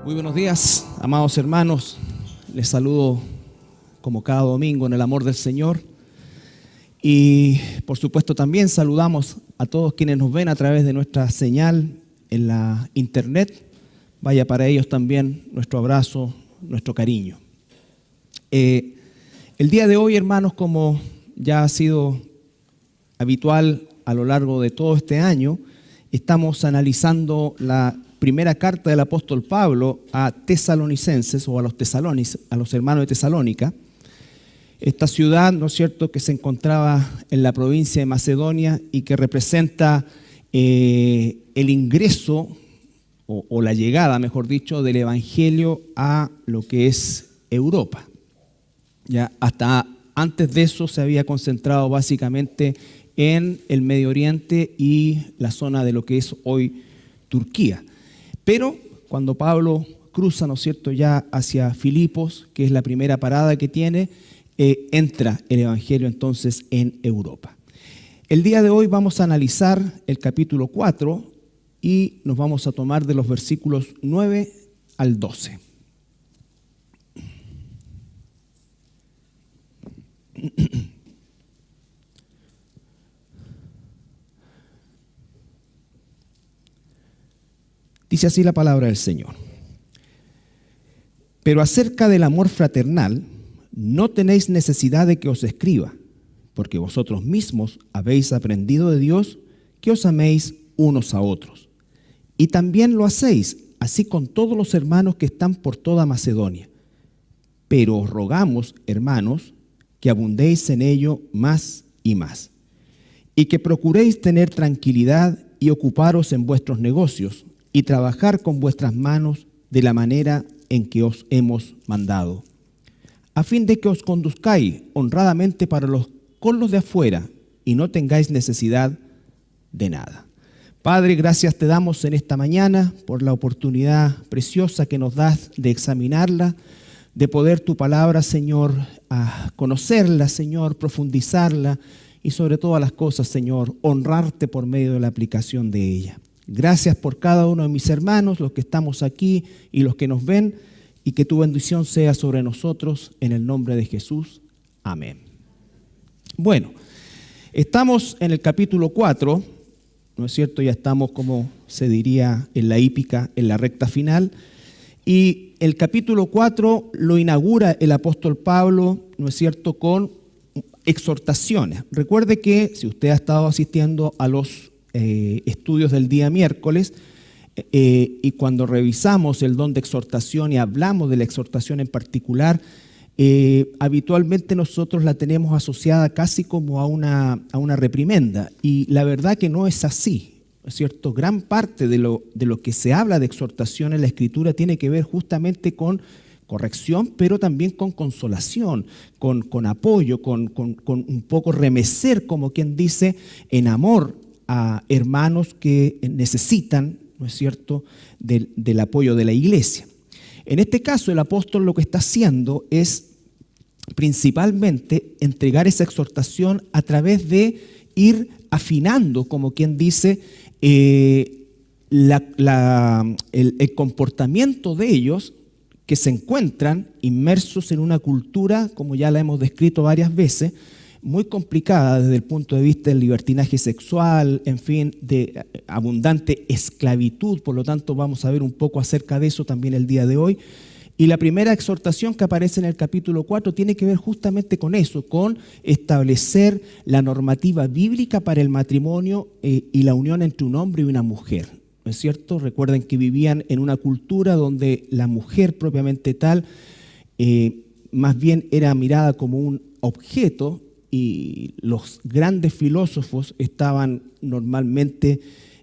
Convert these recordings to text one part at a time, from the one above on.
Muy buenos días, amados hermanos. Les saludo como cada domingo en el amor del Señor. Y por supuesto también saludamos a todos quienes nos ven a través de nuestra señal en la internet. Vaya para ellos también nuestro abrazo, nuestro cariño. El día de hoy, hermanos, como ya ha sido habitual a lo largo de todo este año, estamos analizando la primera carta del apóstol Pablo a tesalonicenses o a los hermanos de Tesalónica. Esta ciudad, ¿no es cierto?, que se encontraba en la provincia de Macedonia y que representa el ingreso o la llegada, mejor dicho, del evangelio a lo que es Europa. Ya hasta antes de eso se había concentrado básicamente en el Medio Oriente y la zona de lo que es hoy Turquía. Pero cuando Pablo cruza, ¿no es cierto?, ya hacia Filipos, que es la primera parada que tiene, entra el evangelio entonces en Europa. El día de hoy vamos a analizar el capítulo 4 y nos vamos a tomar de los versículos 9 al 12. Dice así la palabra del Señor. Pero acerca del amor fraternal, no tenéis necesidad de que os escriba, porque vosotros mismos habéis aprendido de Dios que os améis unos a otros. Y también lo hacéis, así con todos los hermanos que están por toda Macedonia. Pero os rogamos, hermanos, que abundéis en ello más y más, y que procuréis tener tranquilidad y ocuparos en vuestros negocios, y trabajar con vuestras manos de la manera en que os hemos mandado, a fin de que os conduzcáis honradamente con los de afuera y no tengáis necesidad de nada. Padre, gracias te damos en esta mañana por la oportunidad preciosa que nos das de examinarla, de poder tu palabra, Señor, a conocerla, Señor, profundizarla y sobre todas las cosas, Señor, honrarte por medio de la aplicación de ella. Gracias por cada uno de mis hermanos, los que estamos aquí y los que nos ven, y que tu bendición sea sobre nosotros en el nombre de Jesús. Amén. Bueno, estamos en el capítulo 4, ¿no es cierto? Ya estamos, como se diría en la hípica, en la recta final. Y el capítulo 4 lo inaugura el apóstol Pablo, ¿no es cierto?, con exhortaciones. Recuerde que si usted ha estado asistiendo a los estudios del día miércoles, y cuando revisamos el don de exhortación y hablamos de la exhortación en particular, habitualmente nosotros la tenemos asociada casi como a una reprimenda, y la verdad que no es así, ¿no es cierto? Gran parte de lo que se habla de exhortación en la Escritura tiene que ver justamente con corrección, pero también con consolación, con apoyo, con un poco remecer, como quien dice, en amor a hermanos que necesitan, ¿no es cierto?, del apoyo de la iglesia. En este caso, el apóstol lo que está haciendo es principalmente entregar esa exhortación a través de ir afinando, como quien dice, el comportamiento de ellos, que se encuentran inmersos en una cultura, como ya la hemos descrito varias veces, muy complicada desde el punto de vista del libertinaje sexual, en fin, de abundante esclavitud. Por lo tanto, vamos a ver un poco acerca de eso también el día de hoy. Y la primera exhortación que aparece en el capítulo 4 tiene que ver justamente con eso, con establecer la normativa bíblica para el matrimonio y la unión entre un hombre y una mujer, ¿no es cierto? Recuerden que vivían en una cultura donde la mujer propiamente tal más bien era mirada como un objeto, y los grandes filósofos estaban normalmente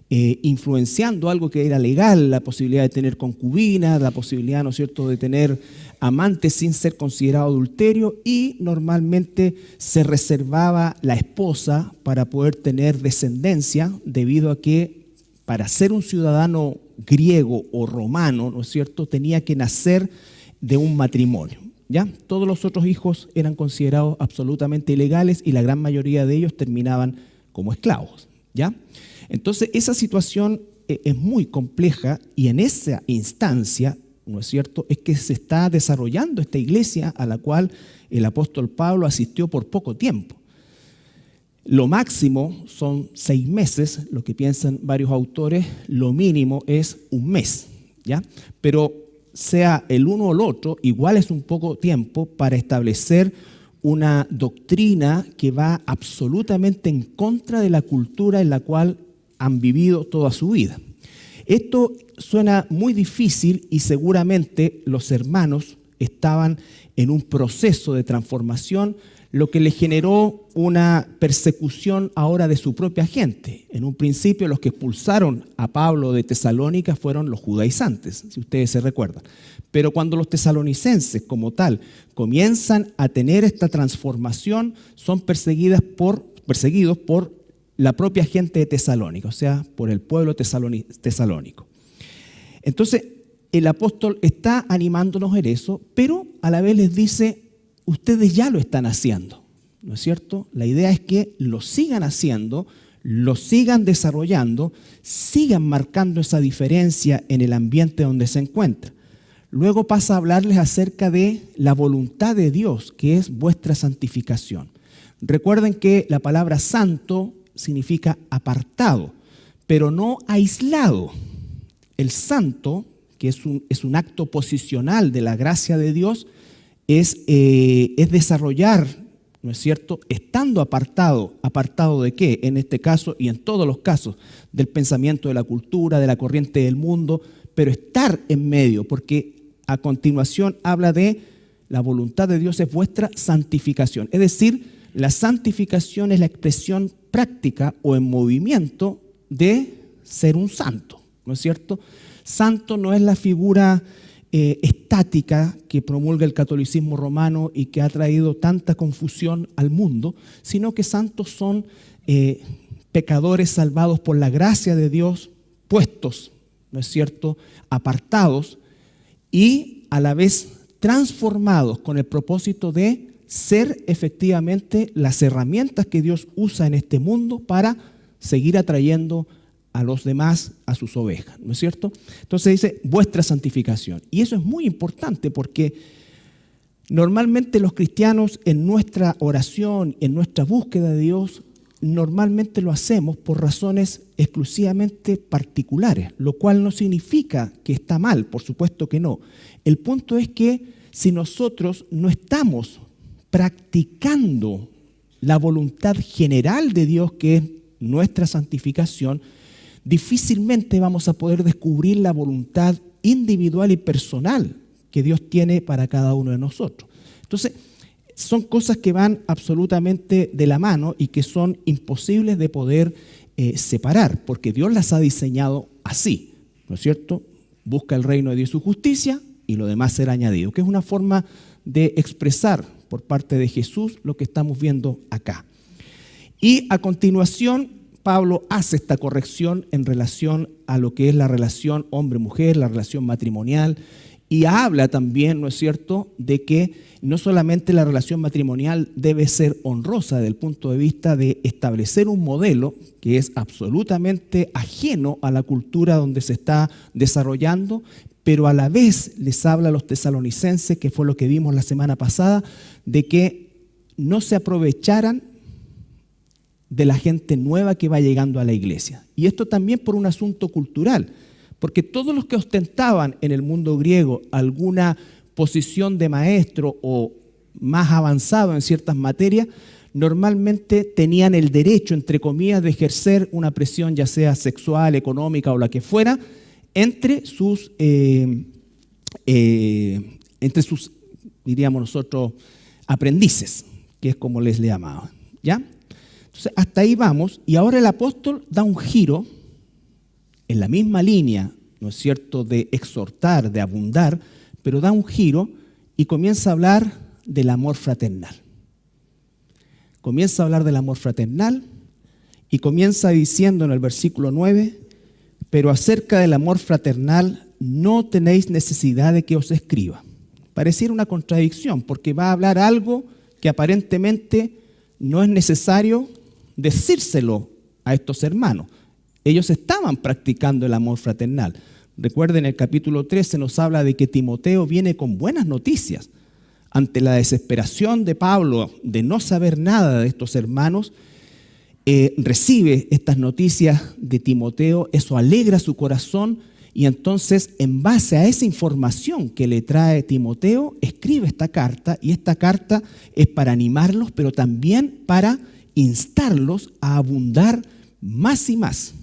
influenciando algo que era legal, la posibilidad de tener concubinas, la posibilidad, ¿no es cierto?, de tener amantes sin ser considerado adulterio, y normalmente se reservaba la esposa para poder tener descendencia, debido a que para ser un ciudadano griego o romano, ¿no es cierto?, tenía que nacer de un matrimonio. ¿Ya? Todos los otros hijos eran considerados absolutamente ilegales y la gran mayoría de ellos terminaban como esclavos. ¿Ya? Entonces, esa situación es muy compleja, y en esa instancia ¿no es cierto?, es que se está desarrollando esta iglesia a la cual el apóstol Pablo asistió por poco tiempo. Lo máximo son 6 meses, lo que piensan varios autores, lo mínimo es 1 mes, ¿ya? Pero sea el uno o el otro, igual es un poco tiempo para establecer una doctrina que va absolutamente en contra de la cultura en la cual han vivido toda su vida. Esto suena muy difícil y seguramente los hermanos estaban en un proceso de transformación, lo que les generó una persecución ahora de su propia gente. En un principio los que expulsaron a Pablo de Tesalónica fueron los judaizantes, si ustedes se recuerdan. Pero cuando los tesalonicenses como tal comienzan a tener esta transformación, son perseguidos por la propia gente de Tesalónica, o sea, por el pueblo tesalónico. Entonces, el apóstol está animándonos en eso, pero a la vez les dice, ustedes ya lo están haciendo, ¿no es cierto? La idea es que lo sigan haciendo, lo sigan desarrollando, sigan marcando esa diferencia en el ambiente donde se encuentran. Luego pasa a hablarles acerca de la voluntad de Dios, que es vuestra santificación. Recuerden que la palabra santo significa apartado, pero no aislado. El santo, que es un acto posicional de la gracia de Dios, es desarrollar, ¿no es cierto?, estando apartado. ¿Apartado de qué? En este caso y en todos los casos, del pensamiento de la cultura, de la corriente del mundo, pero estar en medio, porque a continuación habla de la voluntad de Dios es vuestra santificación. Es decir, la santificación es la expresión práctica o en movimiento de ser un santo, ¿no es cierto? Santo no es la figura estática que promulga el catolicismo romano y que ha traído tanta confusión al mundo, sino que santos son pecadores salvados por la gracia de Dios, puestos, ¿no es cierto?, apartados y a la vez transformados con el propósito de ser efectivamente las herramientas que Dios usa en este mundo para seguir atrayendo a los demás, a sus ovejas, ¿no es cierto? Entonces dice, vuestra santificación. Y eso es muy importante porque normalmente los cristianos en nuestra oración, en nuestra búsqueda de Dios, normalmente lo hacemos por razones exclusivamente particulares, lo cual no significa que está mal, por supuesto que no. El punto es que si nosotros no estamos practicando la voluntad general de Dios, que es nuestra santificación, difícilmente vamos a poder descubrir la voluntad individual y personal que Dios tiene para cada uno de nosotros. Entonces, son cosas que van absolutamente de la mano y que son imposibles de poder separar, porque Dios las ha diseñado así, ¿no es cierto? Busca el reino de Dios y su justicia y lo demás será añadido, que es una forma de expresar por parte de Jesús lo que estamos viendo acá. Y a continuación, Pablo hace esta corrección en relación a lo que es la relación hombre-mujer, la relación matrimonial, y habla también, ¿no es cierto?, de que no solamente la relación matrimonial debe ser honrosa desde el punto de vista de establecer un modelo que es absolutamente ajeno a la cultura donde se está desarrollando, pero a la vez les habla a los tesalonicenses, que fue lo que vimos la semana pasada, de que no se aprovecharan de la gente nueva que va llegando a la iglesia. Y esto también por un asunto cultural, porque todos los que ostentaban en el mundo griego alguna posición de maestro o más avanzado en ciertas materias, normalmente tenían el derecho, entre comillas, de ejercer una presión ya sea sexual, económica o la que fuera, entre sus, diríamos nosotros, aprendices, que es como les le llamaban, ¿ya? Entonces, hasta ahí vamos, y ahora el apóstol da un giro en la misma línea, ¿no es cierto?, de exhortar, de abundar, pero da un giro y comienza a hablar del amor fraternal. Comienza a hablar del amor fraternal y comienza diciendo en el versículo 9, pero acerca del amor fraternal no tenéis necesidad de que os escriba. Pareciera una contradicción, porque va a hablar algo que aparentemente no es necesario decírselo a estos hermanos. Ellos estaban practicando el amor fraternal. Recuerden, el capítulo 13 nos habla de que Timoteo viene con buenas noticias. Ante la desesperación de Pablo de no saber nada de estos hermanos, recibe estas noticias de Timoteo, eso alegra su corazón y entonces en base a esa información que le trae Timoteo, escribe esta carta y esta carta es para animarlos, pero también para instarlos a abundar más y más,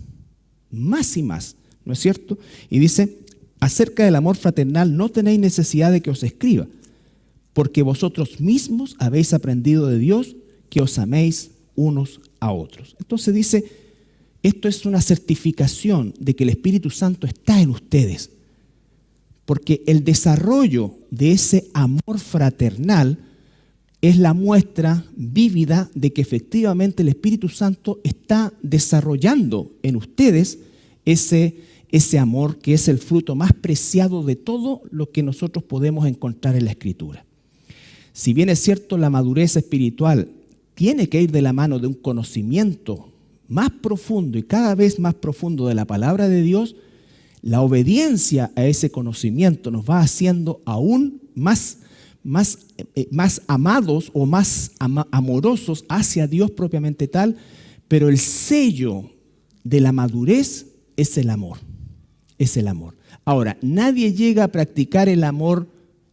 ¿no es cierto? Y dice, acerca del amor fraternal no tenéis necesidad de que os escriba, porque vosotros mismos habéis aprendido de Dios que os améis unos a otros. Entonces dice, esto es una certificación de que el Espíritu Santo está en ustedes, porque el desarrollo de ese amor fraternal es la muestra vívida de que efectivamente el Espíritu Santo está desarrollando en ustedes ese amor que es el fruto más preciado de todo lo que nosotros podemos encontrar en la Escritura. Si bien es cierto, la madurez espiritual tiene que ir de la mano de un conocimiento más profundo y cada vez más profundo de la palabra de Dios, la obediencia a ese conocimiento nos va haciendo aún más amados o más amorosos hacia Dios propiamente tal, pero el sello de la madurez es el amor, Ahora, nadie llega a practicar el amor,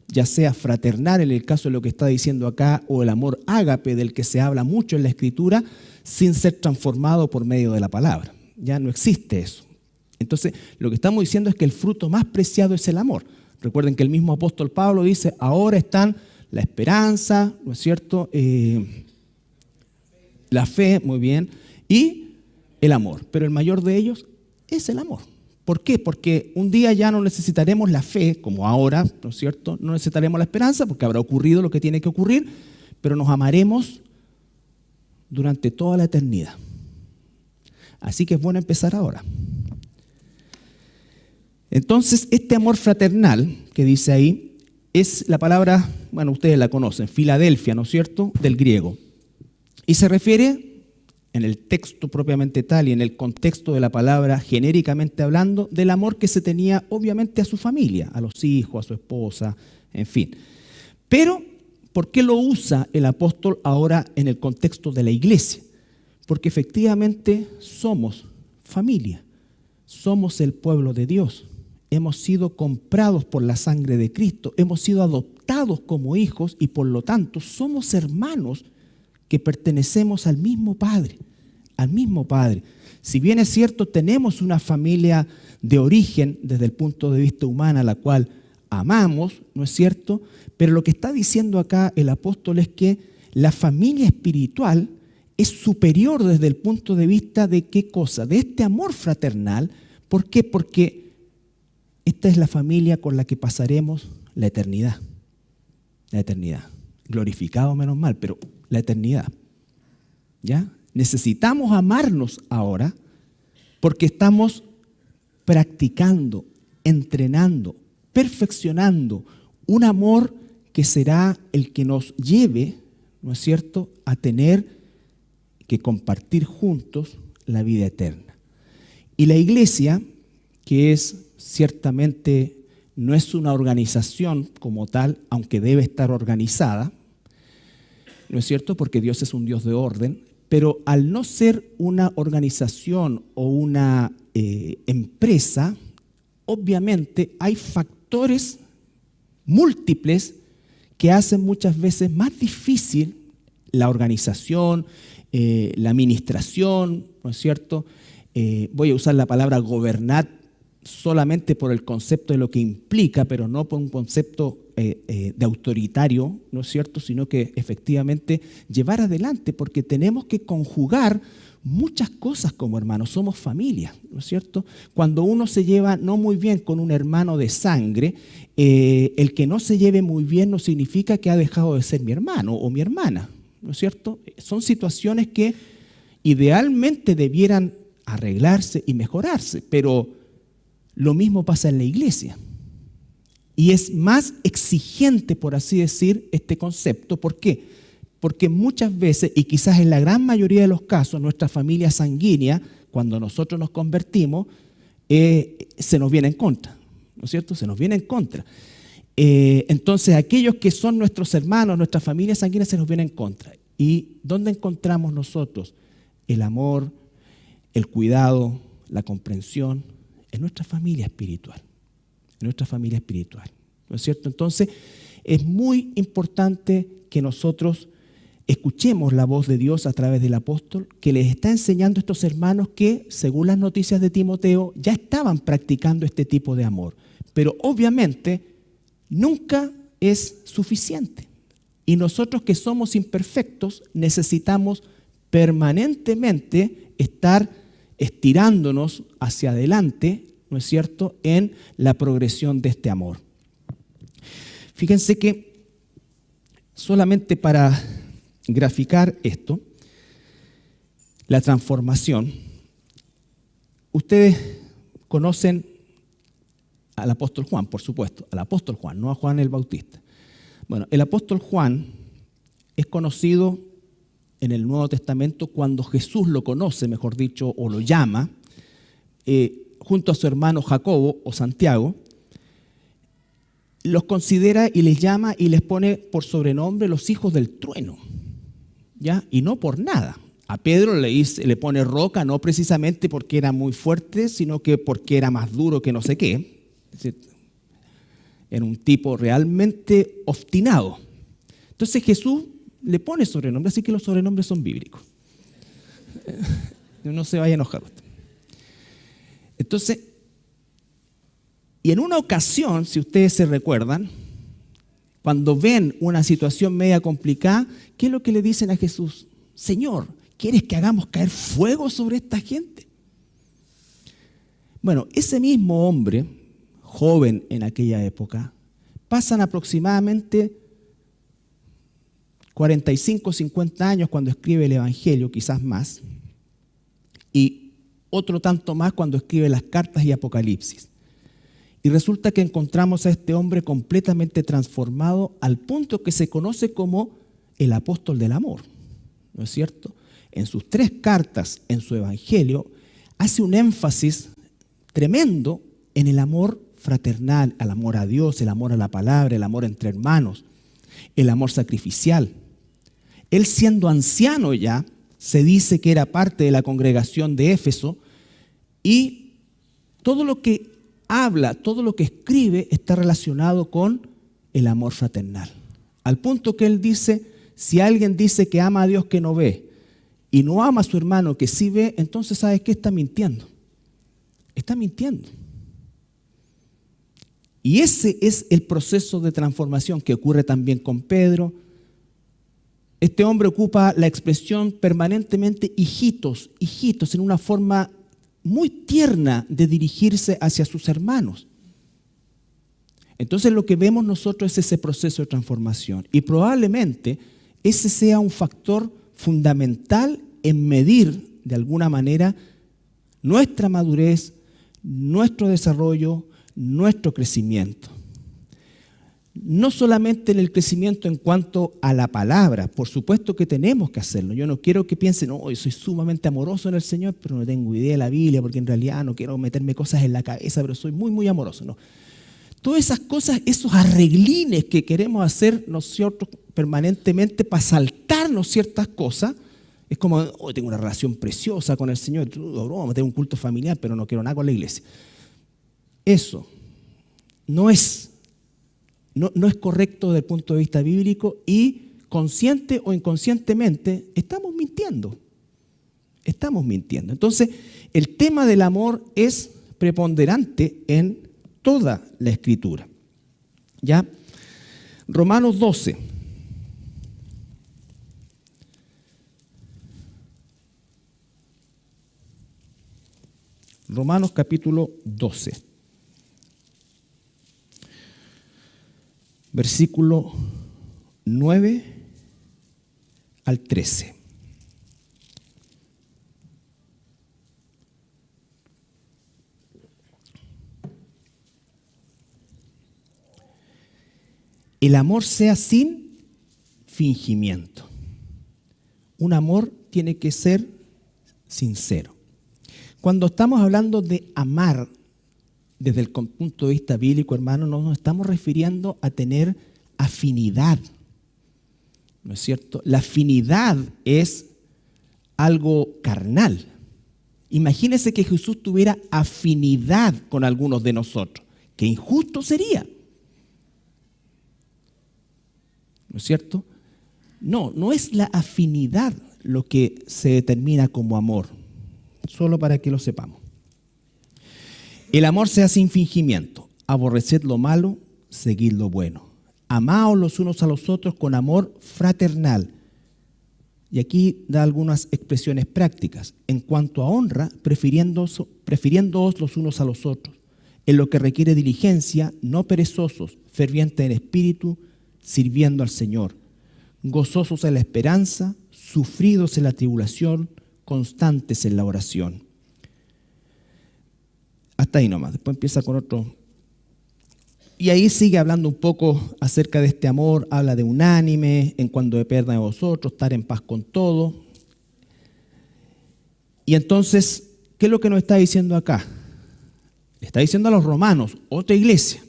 ya sea fraternal en el caso de lo que está diciendo acá, o el amor ágape del que se habla mucho en la Escritura, sin ser transformado por medio de la palabra. Ya no existe eso. Entonces, lo que estamos diciendo es que el fruto más preciado es el amor. Recuerden que el mismo apóstol Pablo dice, ahora están la esperanza, ¿no es cierto? La fe, muy bien, y el amor. Pero el mayor de ellos es el amor. ¿Por qué? Porque un día ya no necesitaremos la fe, como ahora, ¿no es cierto? No necesitaremos la esperanza, porque habrá ocurrido lo que tiene que ocurrir, pero nos amaremos durante toda la eternidad. Así que es bueno empezar ahora. Entonces, este amor fraternal que dice ahí es la palabra, bueno, ustedes la conocen, Filadelfia, ¿no es cierto?, del griego. Y se refiere, en el texto propiamente tal y en el contexto de la palabra, genéricamente hablando, del amor que se tenía obviamente a su familia, a los hijos, a su esposa, en fin. Pero, ¿por qué lo usa el apóstol ahora en el contexto de la iglesia? Porque efectivamente somos familia, somos el pueblo de Dios. Hemos sido comprados por la sangre de Cristo, hemos sido adoptados como hijos y por lo tanto somos hermanos que pertenecemos al mismo Padre, Si bien es cierto, tenemos una familia de origen desde el punto de vista humano a la cual amamos, ¿no es cierto? Pero lo que está diciendo acá el apóstol es que la familia espiritual es superior desde el punto de vista de ¿qué cosa? De este amor fraternal. ¿Por qué? Porque esta es la familia con la que pasaremos la eternidad. La eternidad. Glorificado menos mal, pero la eternidad. ¿Ya? Necesitamos amarnos ahora porque estamos practicando, entrenando, perfeccionando un amor que será el que nos lleve, ¿no es cierto?, a tener que compartir juntos la vida eterna. Y la iglesia, que es ciertamente, no es una organización como tal, aunque debe estar organizada, ¿no es cierto?, porque Dios es un Dios de orden, pero al no ser una organización o una empresa, obviamente hay factores múltiples que hacen muchas veces más difícil la organización, la administración, ¿no es cierto? Voy a usar la palabra gobernar solamente por el concepto de lo que implica, pero no por un concepto de autoritario, ¿no es cierto?, sino que efectivamente llevar adelante, porque tenemos que conjugar muchas cosas como hermanos, somos familia, ¿no es cierto? Cuando uno se lleva no muy bien con un hermano de sangre, el que no se lleve muy bien no significa que ha dejado de ser mi hermano o mi hermana, ¿no es cierto? Son situaciones que idealmente debieran arreglarse y mejorarse, pero lo mismo pasa en la iglesia. Y es más exigente, por así decir, este concepto. ¿Por qué? Porque muchas veces, y quizás en la gran mayoría de los casos, nuestra familia sanguínea, cuando nosotros nos convertimos, se nos viene en contra, ¿no es cierto? Se nos viene en contra. Entonces, aquellos que son nuestros hermanos, nuestra familia sanguínea, se nos viene en contra. ¿Y dónde encontramos nosotros el amor, el cuidado, la comprensión? En nuestra familia espiritual. En nuestra familia espiritual, ¿no es cierto? Entonces, es muy importante que nosotros escuchemos la voz de Dios a través del apóstol, que les está enseñando a estos hermanos que, según las noticias de Timoteo, ya estaban practicando este tipo de amor. Pero obviamente nunca es suficiente. Y nosotros que somos imperfectos necesitamos permanentemente estar estirándonos hacia adelante, ¿no es cierto?, en la progresión de este amor. Fíjense que solamente para graficar esto, la transformación, ustedes conocen al apóstol Juan, por supuesto, al apóstol Juan, no a Juan el Bautista. Bueno, el apóstol Juan es conocido en el Nuevo Testamento cuando Jesús lo conoce, mejor dicho, o lo llama, junto a su hermano Jacobo o Santiago, los considera y les llama y les pone por sobrenombre los hijos del trueno, ¿ya? Y no por nada. A Pedro le pone roca, no precisamente porque era muy fuerte, sino que porque era más duro que no sé qué. Es decir, era un tipo realmente obstinado. Entonces Jesús le pone sobrenombre, así que los sobrenombres son bíblicos. No se vaya a enojar usted. Entonces, y en una ocasión, si ustedes se recuerdan, cuando ven una situación media complicada, ¿qué es lo que le dicen a Jesús? Señor, ¿quieres que hagamos caer fuego sobre esta gente? Bueno, ese mismo hombre, joven en aquella época, pasan aproximadamente 45, 50 años cuando escribe el Evangelio, quizás más, y otro tanto más cuando escribe las cartas y Apocalipsis. Y resulta que encontramos a este hombre completamente transformado al punto que se conoce como el apóstol del amor, ¿no es cierto? En sus 3 cartas, en su Evangelio, hace un énfasis tremendo en el amor fraternal, al amor a Dios, el amor a la palabra, el amor entre hermanos, el amor sacrificial. Él, siendo anciano ya, se dice que era parte de la congregación de Éfeso, y todo lo que habla, todo lo que escribe está relacionado con el amor fraternal. Al punto que él dice, si alguien dice que ama a Dios que no ve y no ama a su hermano que sí ve, entonces ¿sabes qué? Está mintiendo. Está mintiendo. Y ese es el proceso de transformación que ocurre también con Pedro. Este hombre ocupa la expresión permanentemente hijitos, hijitos, en una forma muy tierna de dirigirse hacia sus hermanos. Entonces lo que vemos nosotros es ese proceso de transformación, y probablemente ese sea un factor fundamental en medir de alguna manera nuestra madurez, nuestro desarrollo, nuestro crecimiento. No solamente en el crecimiento en cuanto a la palabra, por supuesto que tenemos que hacerlo. Yo no quiero que piensen, no, yo soy sumamente amoroso en el Señor, pero no tengo idea de la Biblia, porque en realidad no quiero meterme cosas en la cabeza, pero soy muy, muy amoroso. No. Todas esas cosas, esos arreglines que queremos hacer nosotros permanentemente para saltarnos ciertas cosas, es como, oh, tengo una relación preciosa con el Señor, vamos a tener un culto familiar, pero no quiero nada con la iglesia. Eso no es correcto desde el punto de vista bíblico, y consciente o inconscientemente estamos mintiendo. Estamos mintiendo. Entonces, el tema del amor es preponderante en toda la Escritura. ¿Ya? Romanos 12. Romanos capítulo 12. Versículo 9 al 13. El amor sea sin fingimiento. Un amor tiene que ser sincero. Cuando estamos hablando de amar desde el punto de vista bíblico, hermano, no nos estamos refiriendo a tener afinidad, ¿no es cierto? La afinidad es algo carnal. Imagínese que Jesús tuviera afinidad con algunos de nosotros. Qué injusto sería, ¿no es cierto? No, no es la afinidad lo que se determina como amor, solo para que lo sepamos. El amor sea sin fingimiento, aborreced lo malo, seguid lo bueno. Amaos los unos a los otros con amor fraternal. Y aquí da algunas expresiones prácticas. En cuanto a honra, prefiriéndoos los unos a los otros. En lo que requiere diligencia, no perezosos, fervientes en espíritu, sirviendo al Señor. Gozosos en la esperanza, sufridos en la tribulación, constantes en la oración. Hasta ahí nomás. Después empieza con otro. Y ahí sigue hablando un poco acerca de este amor. Habla de unánime, en cuanto dependa de vosotros, estar en paz con todo. Y entonces, ¿qué es lo que nos está diciendo acá? Le está diciendo a los romanos, otra iglesia,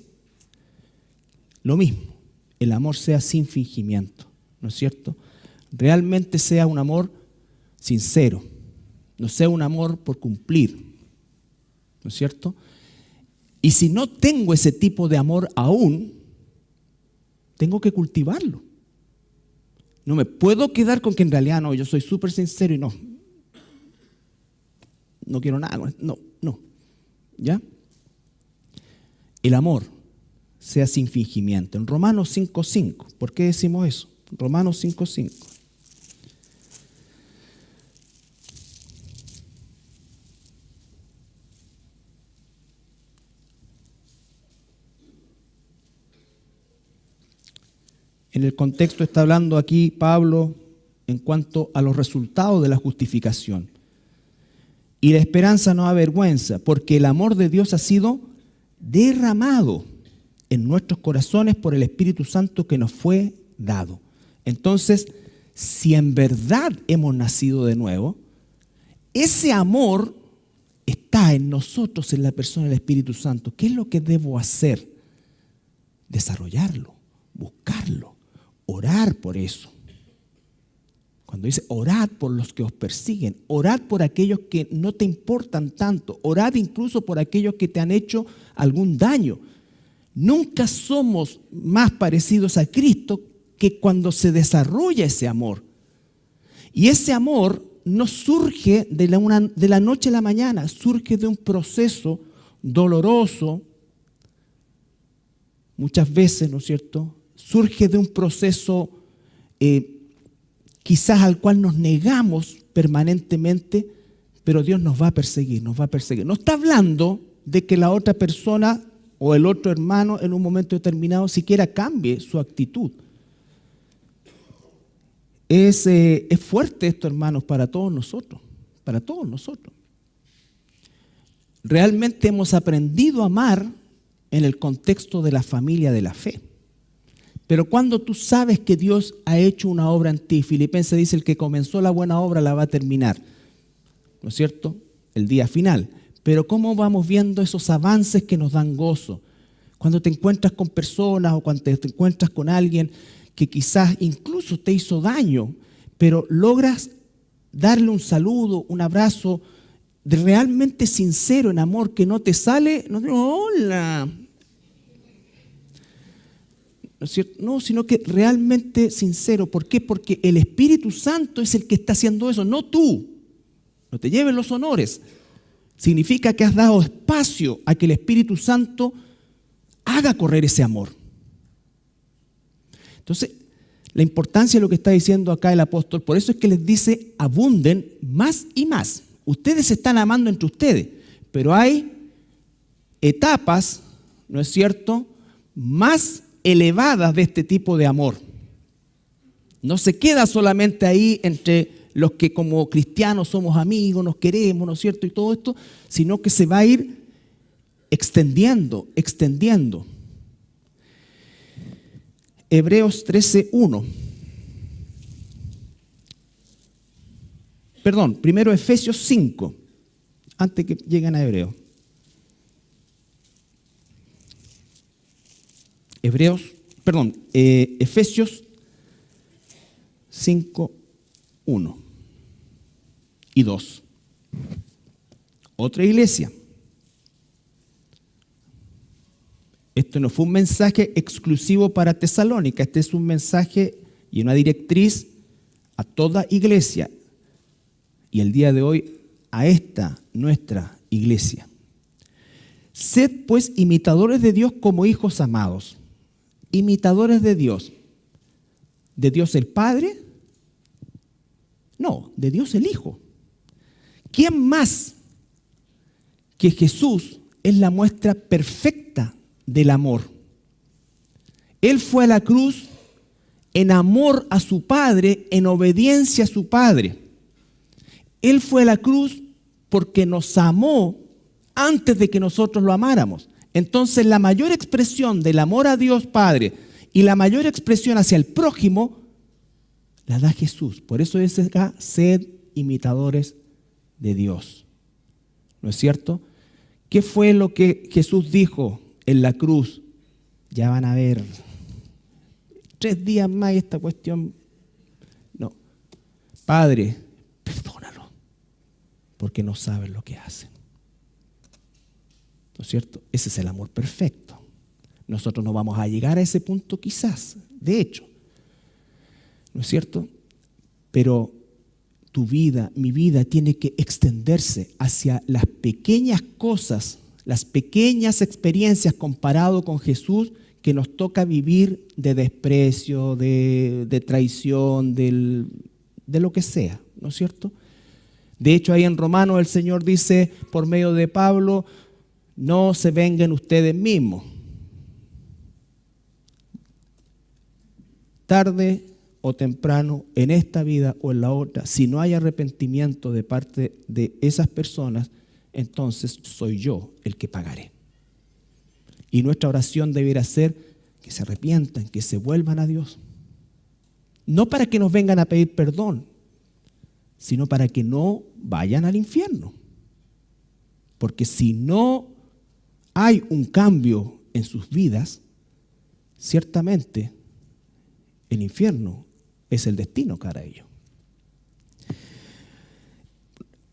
lo mismo. El amor sea sin fingimiento, ¿no es cierto? Realmente sea un amor sincero, no sea un amor por cumplir, ¿no es cierto? Y si no tengo ese tipo de amor aún, tengo que cultivarlo. No me puedo quedar con que en realidad no, yo soy súper sincero y no quiero nada, no, ¿ya? El amor sea sin fingimiento. En Romanos 5:5, ¿por qué decimos eso? Romanos 5:5. En el contexto está hablando aquí Pablo en cuanto a los resultados de la justificación. Y la esperanza no avergüenza, porque el amor de Dios ha sido derramado en nuestros corazones por el Espíritu Santo que nos fue dado. Entonces, si en verdad hemos nacido de nuevo, ese amor está en nosotros, en la persona del Espíritu Santo. ¿Qué es lo que debo hacer? Desarrollarlo, buscarlo, orar por eso. Cuando dice orad por los que os persiguen, orad por aquellos que no te importan tanto, orad incluso por aquellos que te han hecho algún daño. Nunca somos más parecidos a Cristo que cuando se desarrolla ese amor. Y ese amor no surge de la noche a la mañana, surge de un proceso doloroso, muchas veces, ¿no es cierto? Surge de un proceso quizás al cual nos negamos permanentemente, pero Dios nos va a perseguir, nos va a perseguir. No está hablando de que la otra persona o el otro hermano en un momento determinado siquiera cambie su actitud. Es fuerte esto, hermanos, para todos nosotros, para todos nosotros. Realmente hemos aprendido a amar en el contexto de la familia de la fe. Pero cuando tú sabes que Dios ha hecho una obra en ti, Filipenses dice, el que comenzó la buena obra la va a terminar, ¿no es cierto? El día final. Pero ¿cómo vamos viendo esos avances que nos dan gozo? Cuando te encuentras con personas o cuando te encuentras con alguien que quizás incluso te hizo daño, pero logras darle un saludo, un abrazo realmente sincero, en amor, que no te sale, no digo, hola, ¿no es cierto? No, sino que realmente sincero. ¿Por qué? Porque el Espíritu Santo es el que está haciendo eso, no tú. No te lleves los honores. Significa que has dado espacio a que el Espíritu Santo haga correr ese amor. Entonces, la importancia de lo que está diciendo acá el apóstol, por eso es que les dice, abunden más y más. Ustedes se están amando entre ustedes, pero hay etapas, ¿no es cierto?, más elevadas de este tipo de amor. No se queda solamente ahí entre los que como cristianos somos amigos, nos queremos, ¿no es cierto?, y todo esto, sino que se va a ir extendiendo. Hebreos 13:1. Perdón, primero Efesios 5. antes que lleguen a Hebreos. Efesios 5, 1 y 2. Otra iglesia. Esto no fue un mensaje exclusivo para Tesalónica, este es un mensaje y una directriz a toda iglesia. Y el día de hoy a esta nuestra iglesia. Sed pues imitadores de Dios como hijos amados. Imitadores de Dios. ¿De Dios el Padre? No, de Dios el Hijo. ¿Quién más que Jesús es la muestra perfecta del amor? Él fue a la cruz en amor a su Padre, en obediencia a su Padre. Él fue a la cruz porque nos amó antes de que nosotros lo amáramos. Entonces, la mayor expresión del amor a Dios Padre y la mayor expresión hacia el prójimo la da Jesús. Por eso dice acá, sed imitadores de Dios. ¿No es cierto? ¿Qué fue lo que Jesús dijo en la cruz? Ya van a ver 3 días más y esta cuestión. No. Padre, perdónalo, porque no saben lo que hacen. ¿No es cierto? Ese es el amor perfecto. Nosotros no vamos a llegar a ese punto quizás, de hecho. ¿No es cierto? Pero tu vida, mi vida, tiene que extenderse hacia las pequeñas cosas, las pequeñas experiencias comparado con Jesús que nos toca vivir de desprecio, de traición, de lo que sea, ¿no es cierto? De hecho, ahí en Romanos el Señor dice por medio de Pablo, no se vengan ustedes mismos. Tarde o temprano, en esta vida o en la otra, si no hay arrepentimiento de parte de esas personas, entonces soy yo el que pagaré. Y nuestra oración debiera ser que se arrepientan, que se vuelvan a Dios. No para que nos vengan a pedir perdón, sino para que no vayan al infierno. Porque si no hay un cambio en sus vidas, ciertamente el infierno es el destino para ellos.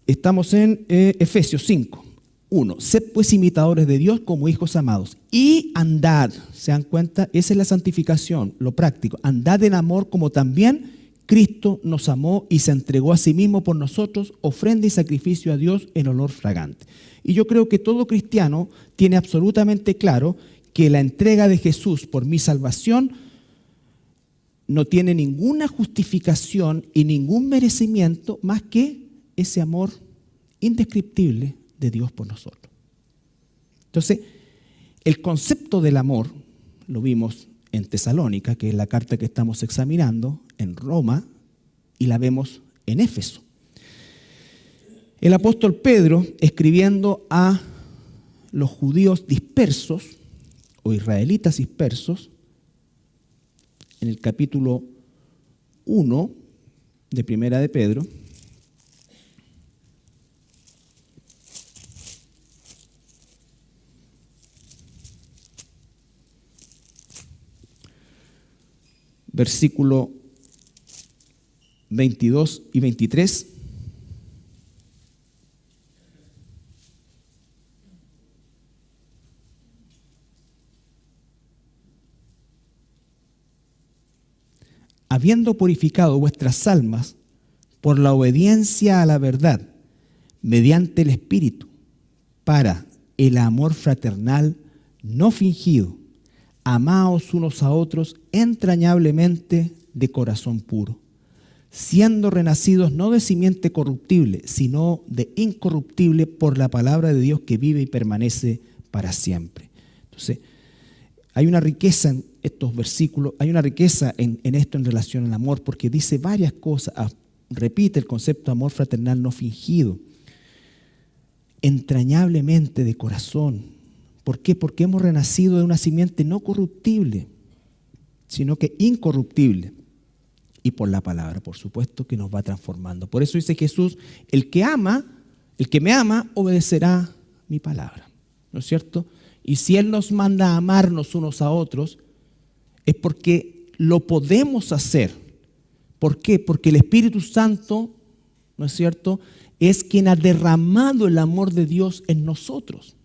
Estamos en Efesios 5, 1. Sed pues imitadores de Dios como hijos amados y andad, ¿se dan cuenta? Esa es la santificación, lo práctico. Andad en amor como también Cristo nos amó y se entregó a sí mismo por nosotros, ofrenda y sacrificio a Dios en olor fragante. Y yo creo que todo cristiano tiene absolutamente claro que la entrega de Jesús por mi salvación no tiene ninguna justificación y ningún merecimiento más que ese amor indescriptible de Dios por nosotros. Entonces, el concepto del amor lo vimos en Tesalónica, que es la carta que estamos examinando, en Roma, y la vemos en Éfeso. El apóstol Pedro, escribiendo a los judíos dispersos, o israelitas dispersos, en el capítulo 1 de Primera de Pedro, versículo 22 y 23. Habiendo purificado vuestras almas por la obediencia a la verdad, mediante el Espíritu, para el amor fraternal no fingido, amaos unos a otros entrañablemente de corazón puro, siendo renacidos no de simiente corruptible, sino de incorruptible por la palabra de Dios que vive y permanece para siempre. Entonces, hay una riqueza en estos versículos, hay una riqueza en esto en relación al amor, porque dice varias cosas, repite el concepto de amor fraternal no fingido, entrañablemente de corazón. ¿Por qué? Porque hemos renacido de una simiente no corruptible, sino que incorruptible. Y por la palabra, por supuesto, que nos va transformando. Por eso dice Jesús, el que ama El que me ama obedecerá mi palabra, ¿no es cierto? Y si Él nos manda a amarnos unos a otros, es porque lo podemos hacer. ¿Por qué? Porque el Espíritu Santo, ¿no es cierto?, es quien ha derramado el amor de Dios en nosotros.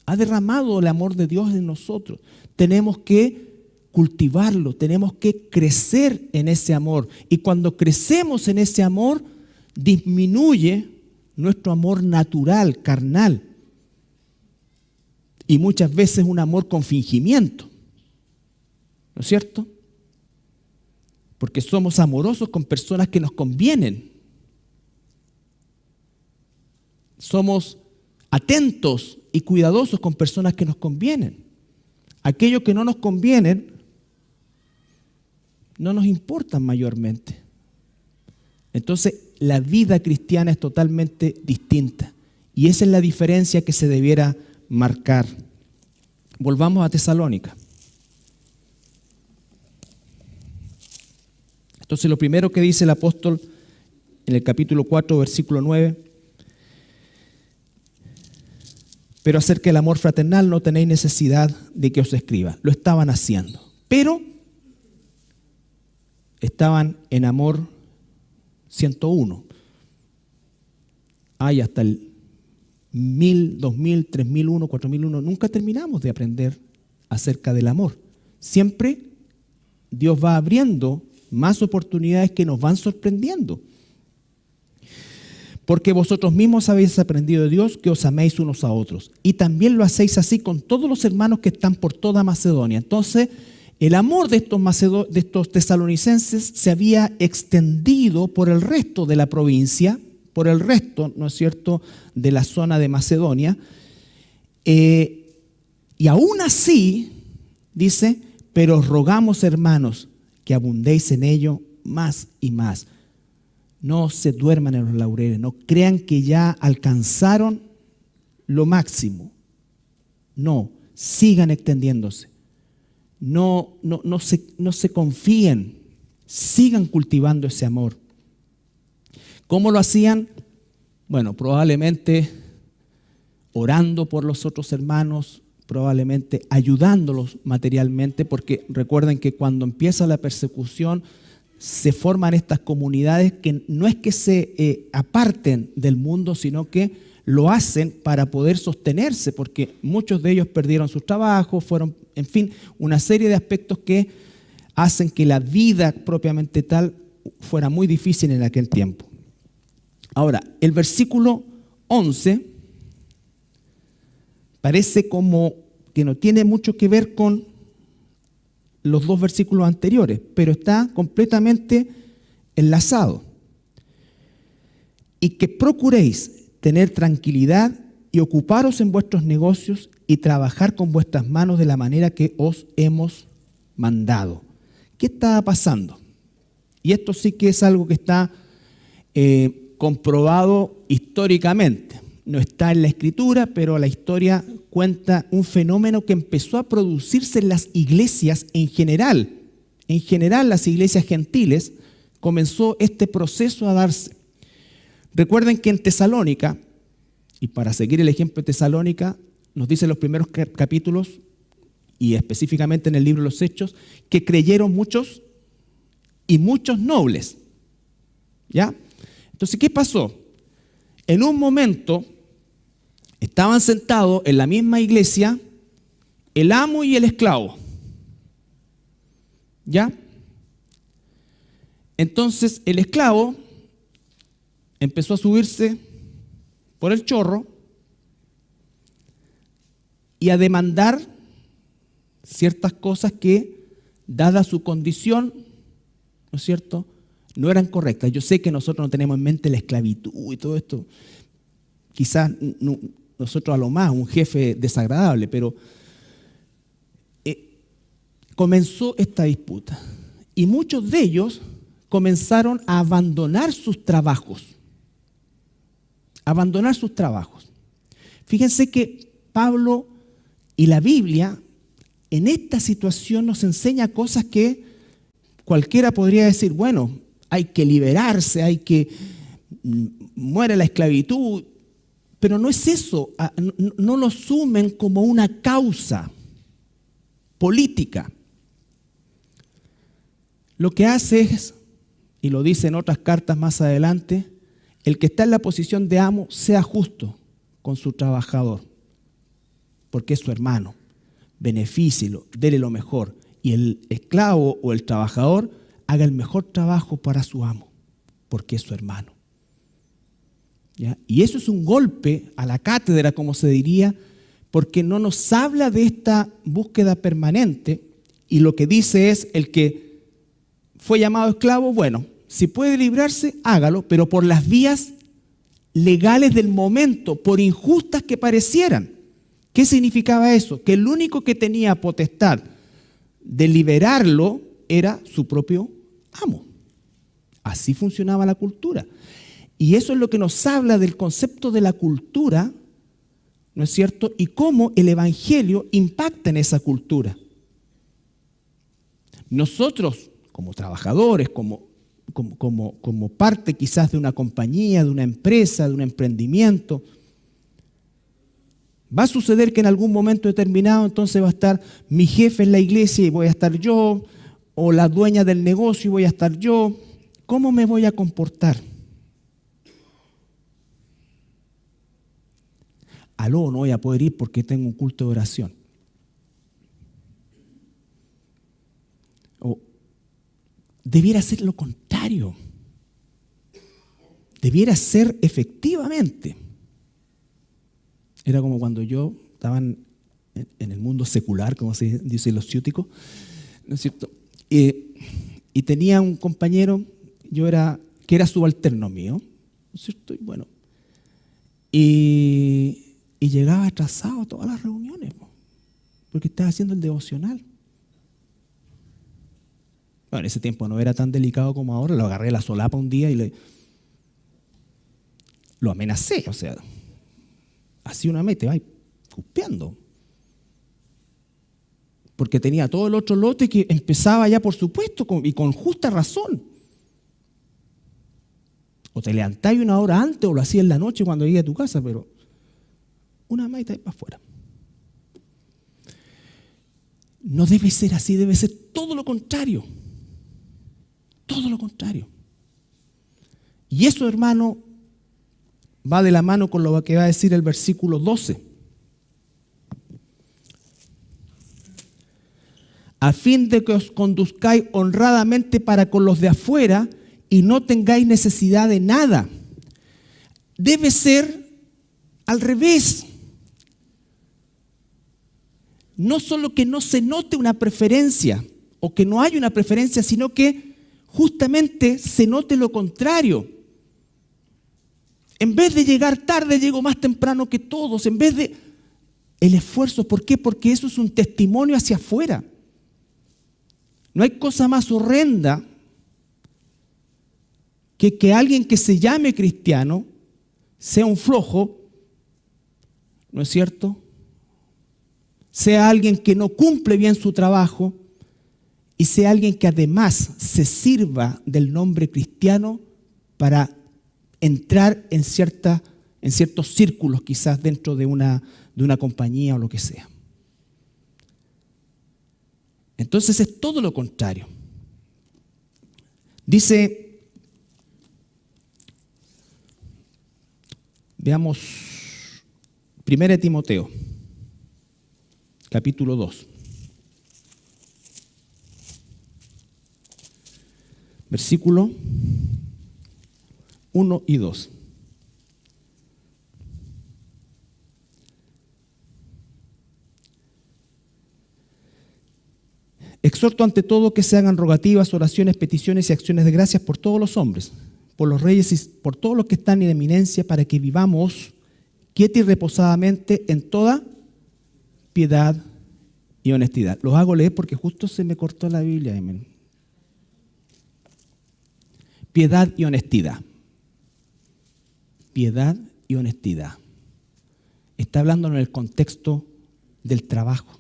Ha derramado el amor de Dios en nosotros. Tenemos que cultivarlo, tenemos que crecer en ese amor. Y cuando crecemos en ese amor, disminuye nuestro amor natural, carnal. Y muchas veces un amor con fingimiento. ¿No es cierto? Porque somos amorosos con personas que nos convienen. Somos atentos y cuidadosos con personas que nos convienen. Aquellos que no nos convienen no nos importan mayormente. Entonces, la vida cristiana es totalmente distinta. Y esa es la diferencia que se debiera marcar. Volvamos a Tesalónica. Entonces, lo primero que dice el apóstol en el capítulo 4, versículo 9: pero acerca del amor fraternal no tenéis necesidad de que os escriba. Lo estaban haciendo, pero estaban en amor 101. Hay hasta el 1000, 2000, 3001, 4001. Nunca terminamos de aprender acerca del amor. Siempre Dios va abriendo más oportunidades que nos van sorprendiendo. Porque vosotros mismos habéis aprendido de Dios que os améis unos a otros. Y también lo hacéis así con todos los hermanos que están por toda Macedonia. Entonces, el amor de estos tesalonicenses se había extendido por el resto de la provincia, por el resto, ¿no es cierto?, de la zona de Macedonia. Y aún así, dice, pero os rogamos, hermanos, que abundéis en ello más y más. No se duerman en los laureles, no crean que ya alcanzaron lo máximo. No, sigan extendiéndose. No se confíen, sigan cultivando ese amor. ¿Cómo lo hacían? Bueno, probablemente orando por los otros hermanos, probablemente ayudándolos materialmente, porque recuerden que cuando empieza la persecución se forman estas comunidades que no es que se aparten del mundo, sino que lo hacen para poder sostenerse, porque muchos de ellos perdieron sus trabajos, fueron, en fin, una serie de aspectos que hacen que la vida propiamente tal fuera muy difícil en aquel tiempo. Ahora, el versículo 11 parece como que no tiene mucho que ver con los dos versículos anteriores, pero está completamente enlazado. Y que procuréis tener tranquilidad y ocuparos en vuestros negocios y trabajar con vuestras manos de la manera que os hemos mandado. ¿Qué estaba pasando? Y esto sí que es algo que está comprobado históricamente. No está en la Escritura, pero la historia cuenta un fenómeno que empezó a producirse en las iglesias en general. En general, las iglesias gentiles, comenzó este proceso a darse. Recuerden que en Tesalónica, y para seguir el ejemplo de Tesalónica, nos dicen los primeros capítulos, y específicamente en el libro de los Hechos, que creyeron muchos y muchos nobles. ¿Ya? Entonces, ¿qué pasó? En un momento estaban sentados en la misma iglesia el amo y el esclavo. ¿Ya? Entonces el esclavo empezó a subirse por el chorro y a demandar ciertas cosas que, dada su condición, ¿no es cierto?, no eran correctas. Yo sé que nosotros no tenemos en mente la esclavitud y todo esto. Quizás nosotros a lo más, un jefe desagradable, pero comenzó esta disputa. Y muchos de ellos comenzaron a abandonar sus trabajos. Abandonar sus trabajos. Fíjense que Pablo y la Biblia en esta situación nos enseña cosas que cualquiera podría decir, bueno, hay que liberarse, muere la esclavitud. Pero no es eso, no lo sumen como una causa política. Lo que hace es, y lo dice en otras cartas más adelante, el que está en la posición de amo sea justo con su trabajador, porque es su hermano. Benefícielo, dele lo mejor. Y el esclavo o el trabajador haga el mejor trabajo para su amo, porque es su hermano. ¿Ya? Y eso es un golpe a la cátedra, como se diría, porque no nos habla de esta búsqueda permanente, y lo que dice es: el que fue llamado esclavo, bueno, si puede librarse, hágalo, pero por las vías legales del momento, por injustas que parecieran. ¿Qué significaba eso? Que el único que tenía potestad de liberarlo era su propio amo. Así funcionaba la cultura. Y eso es lo que nos habla del concepto de la cultura, ¿no es cierto? Y cómo el evangelio impacta en esa cultura. Nosotros, como trabajadores, como parte quizás de una compañía, de una empresa, de un emprendimiento, va a suceder que en algún momento determinado entonces va a estar mi jefe en la iglesia y voy a estar yo, o la dueña del negocio y voy a estar yo. ¿Cómo me voy a comportar? Aló, no voy a poder ir porque tengo un culto de oración. O debiera ser lo contrario. Debiera ser efectivamente. Era como cuando yo estaba en el mundo secular, como se dice los ciúticos, ¿no es cierto? Y tenía un compañero, que era subalterno mío, ¿no es cierto? Y bueno, y llegaba atrasado a todas las reuniones, porque estaba haciendo el devocional. Bueno, en ese tiempo no era tan delicado como ahora, lo agarré a la solapa un día y lo amenacé, o sea, así una mete, va cuspeando. Porque tenía todo el otro lote que empezaba ya, por supuesto, y con justa razón. O te levantáis una hora antes o lo hacías en la noche cuando llegué a tu casa, pero una maita y para afuera. No debe ser así, debe ser todo lo contrario. Todo lo contrario. Y eso, hermano, va de la mano con lo que va a decir el versículo 12. A fin de que os conduzcáis honradamente para con los de afuera y no tengáis necesidad de nada. Debe ser al revés. No solo que no se note una preferencia o que no haya una preferencia, sino que justamente se note lo contrario. En vez de llegar tarde, llego más temprano que todos. En vez de el esfuerzo, ¿por qué? Porque eso es un testimonio hacia afuera. No hay cosa más horrenda que alguien que se llame cristiano sea un flojo, ¿no es cierto? Sea alguien que no cumple bien su trabajo y sea alguien que además se sirva del nombre cristiano para entrar en ciertos círculos, quizás dentro de una compañía o lo que sea. Entonces es todo lo contrario. Dice, veamos 1 Timoteo, capítulo 2. Versículo 1 y 2. Exhorto ante todo que se hagan rogativas, oraciones, peticiones y acciones de gracias por todos los hombres, por los reyes y por todos los que están en eminencia, para que vivamos quieta y reposadamente en toda piedad y honestidad. Los hago leer porque justo se me cortó la Biblia. Amén. Piedad y honestidad. Piedad y honestidad. Está hablando en el contexto del trabajo.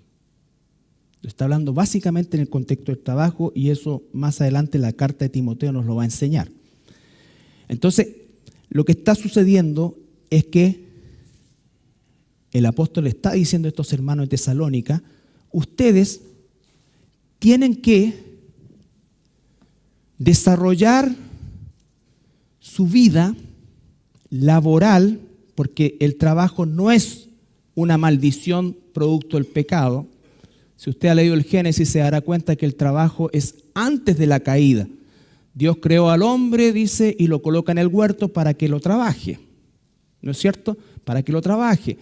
Está hablando básicamente en el contexto del trabajo, y eso más adelante la carta de Timoteo nos lo va a enseñar. Entonces, lo que está sucediendo es que el apóstol está diciendo a estos hermanos de Tesalónica, ustedes tienen que desarrollar su vida laboral, porque el trabajo no es una maldición producto del pecado. Si usted ha leído el Génesis, se dará cuenta que el trabajo es antes de la caída. Dios creó al hombre, dice, y lo coloca en el huerto para que lo trabaje. ¿No es cierto? Para que lo trabaje.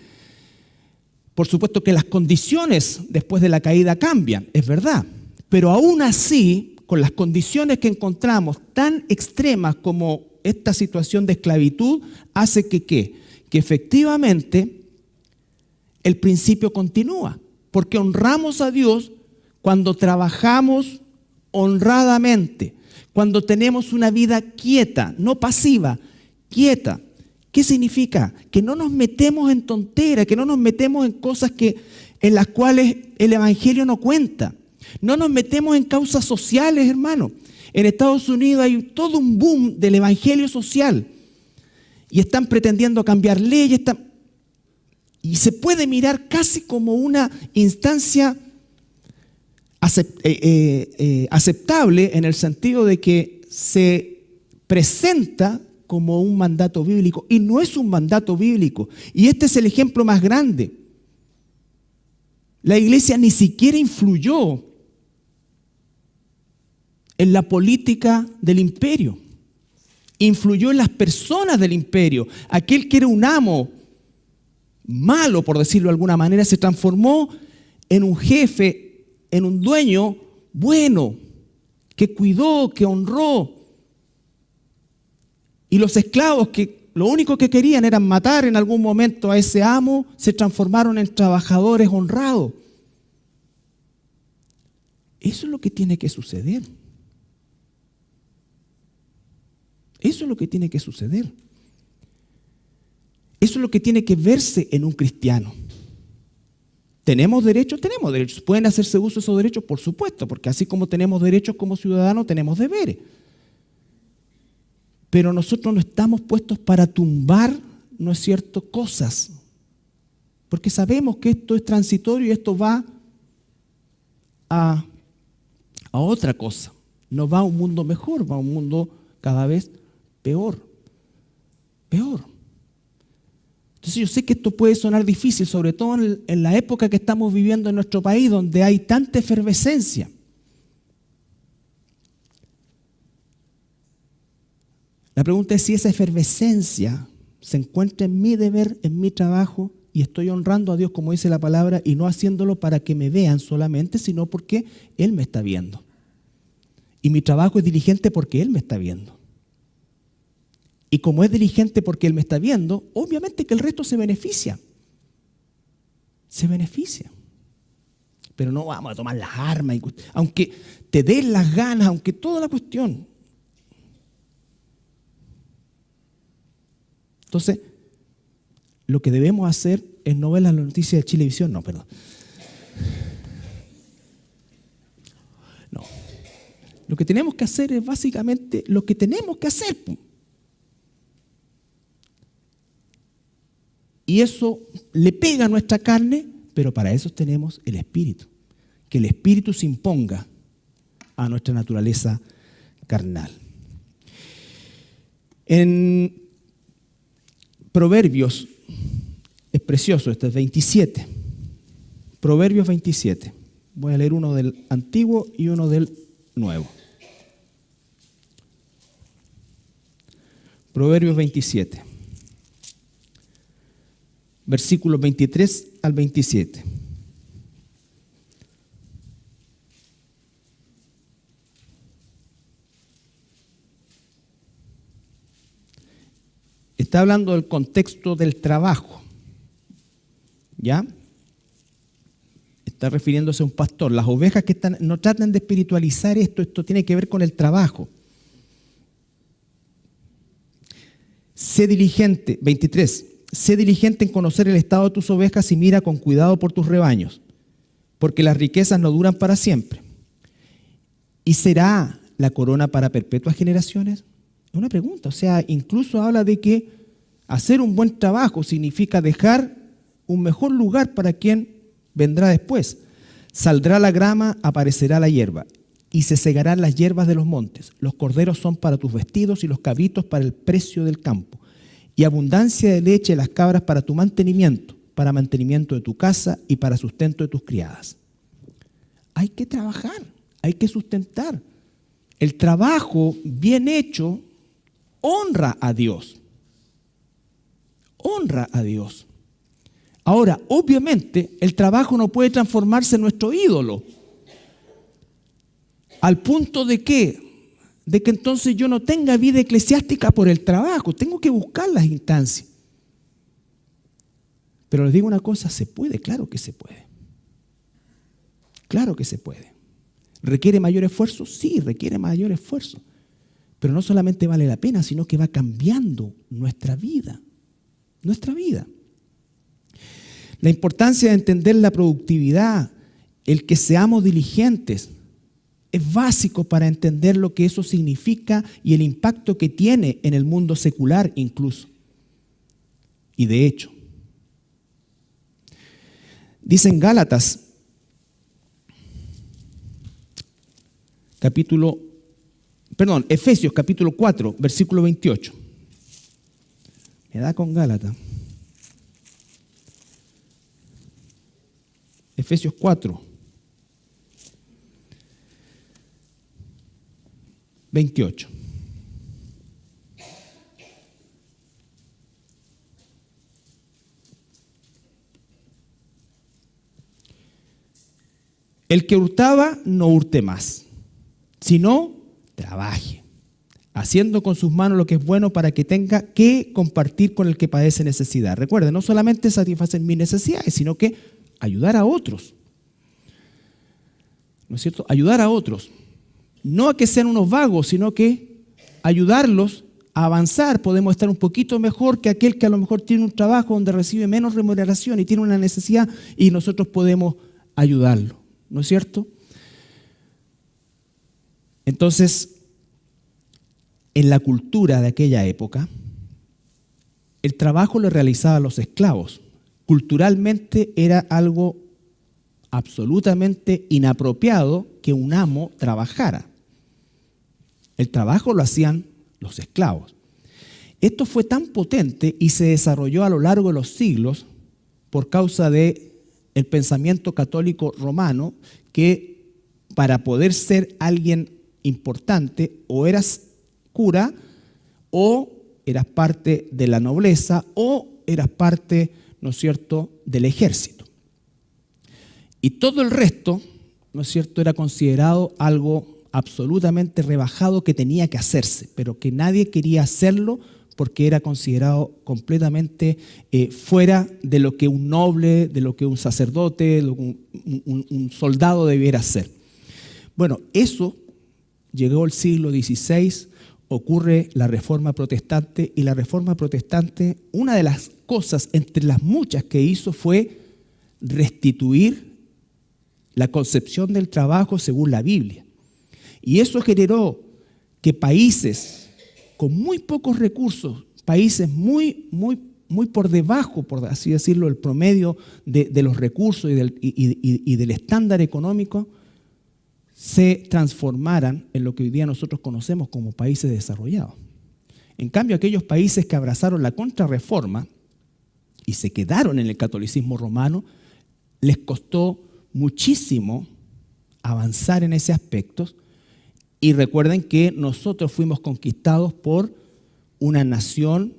Por supuesto que las condiciones después de la caída cambian, es verdad. Pero aún así, con las condiciones que encontramos tan extremas como esta situación de esclavitud, hace que ¿qué? Que efectivamente el principio continúa. Porque honramos a Dios cuando trabajamos honradamente, cuando tenemos una vida quieta, no pasiva, quieta. ¿Qué significa? Que no nos metemos en tonteras, que no nos metemos en cosas en las cuales el Evangelio no cuenta. No nos metemos en causas sociales, hermano. En Estados Unidos hay todo un boom del Evangelio social y están pretendiendo cambiar leyes. Y se puede mirar casi como una instancia aceptable en el sentido de que se presenta como un mandato bíblico y no es un mandato bíblico. Y este es el ejemplo más grande. La iglesia ni siquiera influyó en la política del imperio. Influyó en las personas del imperio. Aquel que era un amo malo, por decirlo de alguna manera, se transformó en un jefe, en un dueño bueno, que cuidó, que honró. Y los esclavos, que lo único que querían era matar en algún momento a ese amo, se transformaron en trabajadores honrados. Eso es lo que tiene que suceder. Eso es lo que tiene que suceder. Eso es lo que tiene que verse en un cristiano. ¿Tenemos derechos? Tenemos derechos. ¿Pueden hacerse uso de esos derechos? Por supuesto, porque así como tenemos derechos como ciudadanos, tenemos deberes. Pero nosotros no estamos puestos para tumbar, ¿no es cierto?, cosas. Porque sabemos que esto es transitorio y esto va a otra cosa. No va a un mundo mejor, va a un mundo cada vez peor. Peor. Entonces yo sé que esto puede sonar difícil, sobre todo en la época que estamos viviendo en nuestro país, donde hay tanta efervescencia. La pregunta es si esa efervescencia se encuentra en mi deber, en mi trabajo, y estoy honrando a Dios como dice la palabra, y no haciéndolo para que me vean solamente, sino porque Él me está viendo. Y mi trabajo es diligente porque Él me está viendo. Y como es diligente porque Él me está viendo, obviamente que el resto se beneficia. Se beneficia. Pero no vamos a tomar las armas, aunque te den las ganas, aunque toda la cuestión. Entonces, lo que debemos hacer es no ver las noticias de Chilevisión, no. Lo que tenemos que hacer es básicamente lo que tenemos que hacer. Y eso le pega a nuestra carne, pero para eso tenemos el Espíritu. Que el Espíritu se imponga a nuestra naturaleza carnal. En Proverbios, es precioso, este es 27. Proverbios 27. Voy a leer uno del Antiguo y uno del Nuevo. Proverbios 27. Versículos 23 al 27. Está hablando del contexto del trabajo. ¿Ya? Está refiriéndose a un pastor. Las ovejas que están, no traten de espiritualizar esto tiene que ver con el trabajo. Sé diligente, 23. Sé diligente en conocer el estado de tus ovejas y mira con cuidado por tus rebaños, porque las riquezas no duran para siempre. ¿Y será la corona para perpetuas generaciones? Es una pregunta. O sea, incluso habla de que hacer un buen trabajo significa dejar un mejor lugar para quien vendrá después. Saldrá la grama, aparecerá la hierba, y se segarán las hierbas de los montes. Los corderos son para tus vestidos y los cabritos para el precio del campo. Y abundancia de leche las cabras para tu mantenimiento, para mantenimiento de tu casa y para sustento de tus criadas. Hay que trabajar, hay que sustentar. El trabajo bien hecho honra a Dios. Honra a Dios. Ahora, obviamente, el trabajo no puede transformarse en nuestro ídolo. Al punto de que entonces yo no tenga vida eclesiástica por el trabajo. Tengo que buscar las instancias. Pero les digo una cosa, ¿se puede? Claro que se puede. Claro que se puede. ¿Requiere mayor esfuerzo? Sí, requiere mayor esfuerzo. Pero no solamente vale la pena, sino que va cambiando nuestra vida. Nuestra vida. La importancia de entender la productividad, el que seamos diligentes, es básico para entender lo que eso significa y el impacto que tiene en el mundo secular incluso. Y de hecho, dice en Gálatas, Efesios capítulo 4, versículo 28. Me da con Gálatas. Efesios 4, 28. El que hurtaba, no hurte más, sino trabaje, haciendo con sus manos lo que es bueno para que tenga que compartir con el que padece necesidad. Recuerden, no solamente satisfacer mis necesidades, sino que ayudar a otros. ¿No es cierto? Ayudar a otros. No a que sean unos vagos, sino que ayudarlos a avanzar. Podemos estar un poquito mejor que aquel que a lo mejor tiene un trabajo donde recibe menos remuneración y tiene una necesidad y nosotros podemos ayudarlo. ¿No es cierto? Entonces, en la cultura de aquella época, el trabajo lo realizaban los esclavos. Culturalmente era algo absolutamente inapropiado que un amo trabajara. El trabajo lo hacían los esclavos. Esto fue tan potente y se desarrolló a lo largo de los siglos por causa del pensamiento católico romano, que para poder ser alguien importante o eras cura o eras parte de la nobleza o eras parte, ¿no es cierto?, del ejército. Y todo el resto, ¿no es cierto?, era considerado algo absolutamente rebajado que tenía que hacerse, pero que nadie quería hacerlo porque era considerado completamente fuera de lo que un noble, de lo que un sacerdote, un soldado debiera hacer. Bueno, eso llegó al siglo XVI, ocurre la Reforma Protestante, y la Reforma Protestante, una de las cosas entre las muchas que hizo fue restituir la concepción del trabajo según la Biblia. Y eso generó que países con muy pocos recursos, países muy por debajo, por así decirlo, del promedio de los recursos y del estándar económico, se transformaran en lo que hoy día nosotros conocemos como países desarrollados. En cambio, aquellos países que abrazaron la contrarreforma y se quedaron en el catolicismo romano, les costó muchísimo avanzar en ese aspecto. Y recuerden que nosotros fuimos conquistados por una nación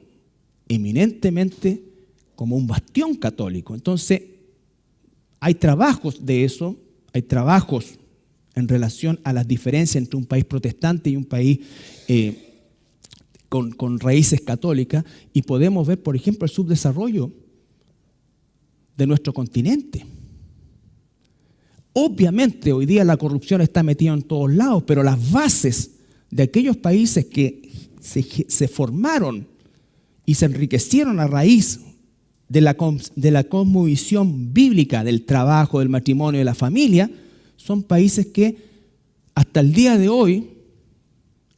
eminentemente como un bastión católico. Entonces, hay trabajos de eso, hay trabajos en relación a las diferencias entre un país protestante y un país con raíces católicas, y podemos ver, por ejemplo, el subdesarrollo de nuestro continente. Obviamente hoy día la corrupción está metida en todos lados, pero las bases de aquellos países que se formaron y se enriquecieron a raíz de la cosmovisión bíblica del trabajo, del matrimonio y de la familia, son países que hasta el día de hoy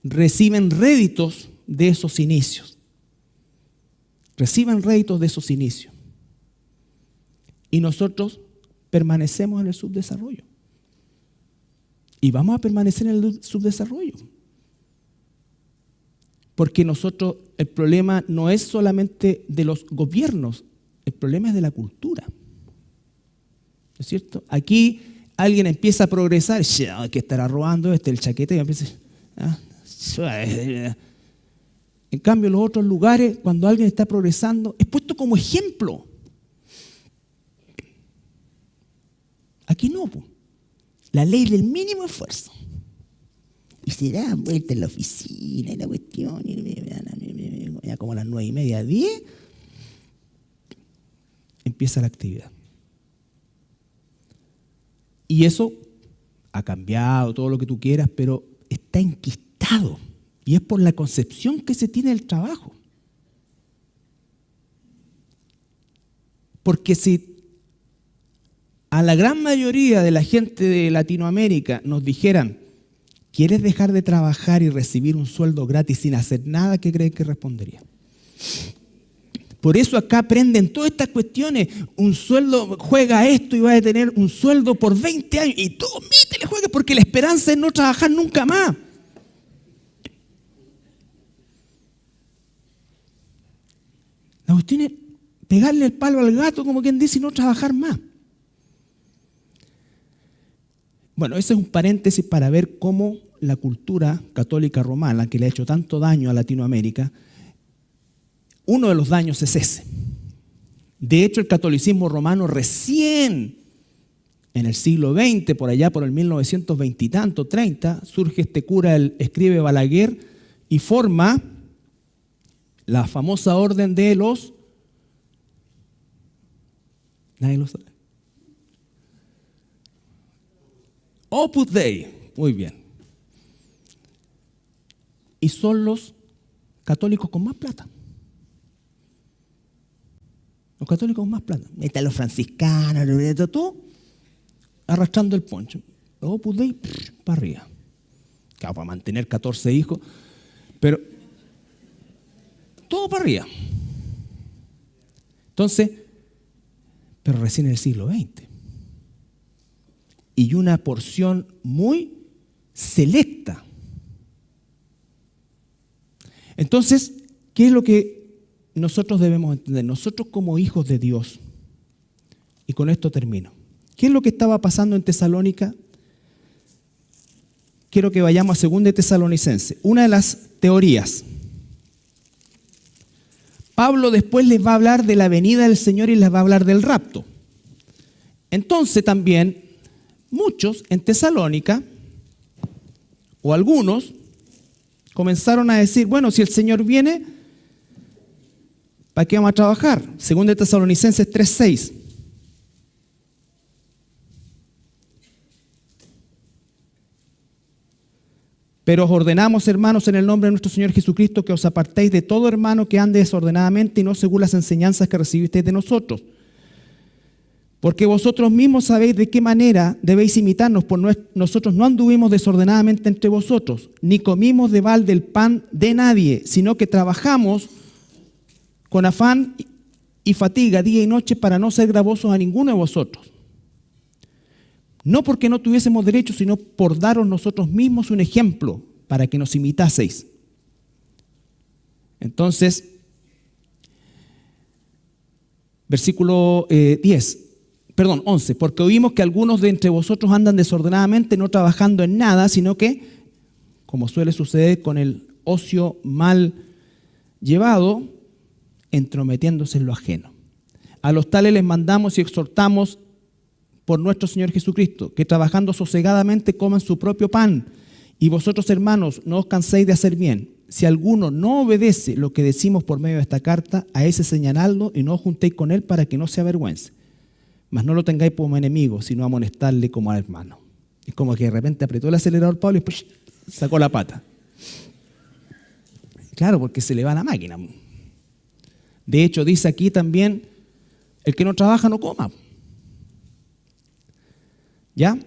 reciben réditos de esos inicios. Reciben réditos de esos inicios. Y nosotros permanecemos en el subdesarrollo. Y vamos a permanecer en el subdesarrollo. Porque nosotros, el problema no es solamente de los gobiernos, el problema es de la cultura. ¿No es cierto? Aquí alguien empieza a progresar, que estará robando el chaquete, y empieza, en cambio, en los otros lugares, cuando alguien está progresando, es puesto como ejemplo. Aquí no, po. La ley del mínimo esfuerzo. Y se da vuelta en la oficina y la cuestión, ya como a las 9:30, 10, empieza la actividad. Y eso ha cambiado, todo lo que tú quieras, pero está enquistado. Y es por la concepción que se tiene del trabajo. Porque si a la gran mayoría de la gente de Latinoamérica nos dijeran, ¿quieres dejar de trabajar y recibir un sueldo gratis sin hacer nada? ¿Qué creen que respondería? Por eso acá aprenden todas estas cuestiones. Un sueldo, juega esto y vas a tener un sueldo por 20 años. Y todo, métele, juega, porque la esperanza es no trabajar nunca más. La cuestión es pegarle el palo al gato, como quien dice, y no trabajar más. Bueno, ese es un paréntesis para ver cómo la cultura católica romana, que le ha hecho tanto daño a Latinoamérica, uno de los daños es ese. De hecho, el catolicismo romano recién en el siglo XX, por allá por el 1920 y tanto, 30, surge este cura, el escribe Balaguer, y forma la famosa orden de los... Nadie lo sabe. Opus Dei, muy bien. Y son los católicos con más plata. Los católicos con más plata. Están los franciscanos, todo, arrastrando el poncho. Los Opus Dei, para arriba. Claro, para mantener 14 hijos, pero todo para arriba. Entonces, pero recién en el siglo XX. Y una porción muy selecta. Entonces, ¿qué es lo que nosotros debemos entender? Nosotros como hijos de Dios, y con esto termino, ¿qué es lo que estaba pasando en Tesalónica? Quiero que vayamos a 2 Tesalonicenses. Una de las teorías. Pablo después les va a hablar de la venida del Señor y les va a hablar del rapto. Entonces también muchos en Tesalónica, o algunos, comenzaron a decir, bueno, si el Señor viene, ¿para qué vamos a trabajar? 2 Tesalonicenses 3:6. Pero os ordenamos, hermanos, en el nombre de nuestro Señor Jesucristo, que os apartéis de todo hermano que ande desordenadamente y no según las enseñanzas que recibisteis de nosotros. Porque vosotros mismos sabéis de qué manera debéis imitarnos, pues nosotros no anduvimos desordenadamente entre vosotros, ni comimos de balde el pan de nadie, sino que trabajamos con afán y fatiga día y noche para no ser gravosos a ninguno de vosotros. No porque no tuviésemos derecho, sino por daros nosotros mismos un ejemplo para que nos imitaseis. Entonces, versículo 11, porque oímos que algunos de entre vosotros andan desordenadamente, no trabajando en nada, sino que, como suele suceder con el ocio mal llevado, entrometiéndose en lo ajeno. A los tales les mandamos y exhortamos por nuestro Señor Jesucristo, que trabajando sosegadamente coman su propio pan. Y vosotros, hermanos, no os canséis de hacer bien. Si alguno no obedece lo que decimos por medio de esta carta, a ese señaladlo y no os juntéis con él para que no se avergüence. Mas no lo tengáis como enemigo, sino amonestarle como al hermano. Es como que de repente apretó el acelerador Pablo y después sacó la pata. Claro, porque se le va la máquina. De hecho, dice aquí también, el que no trabaja no coma. ¿Ya?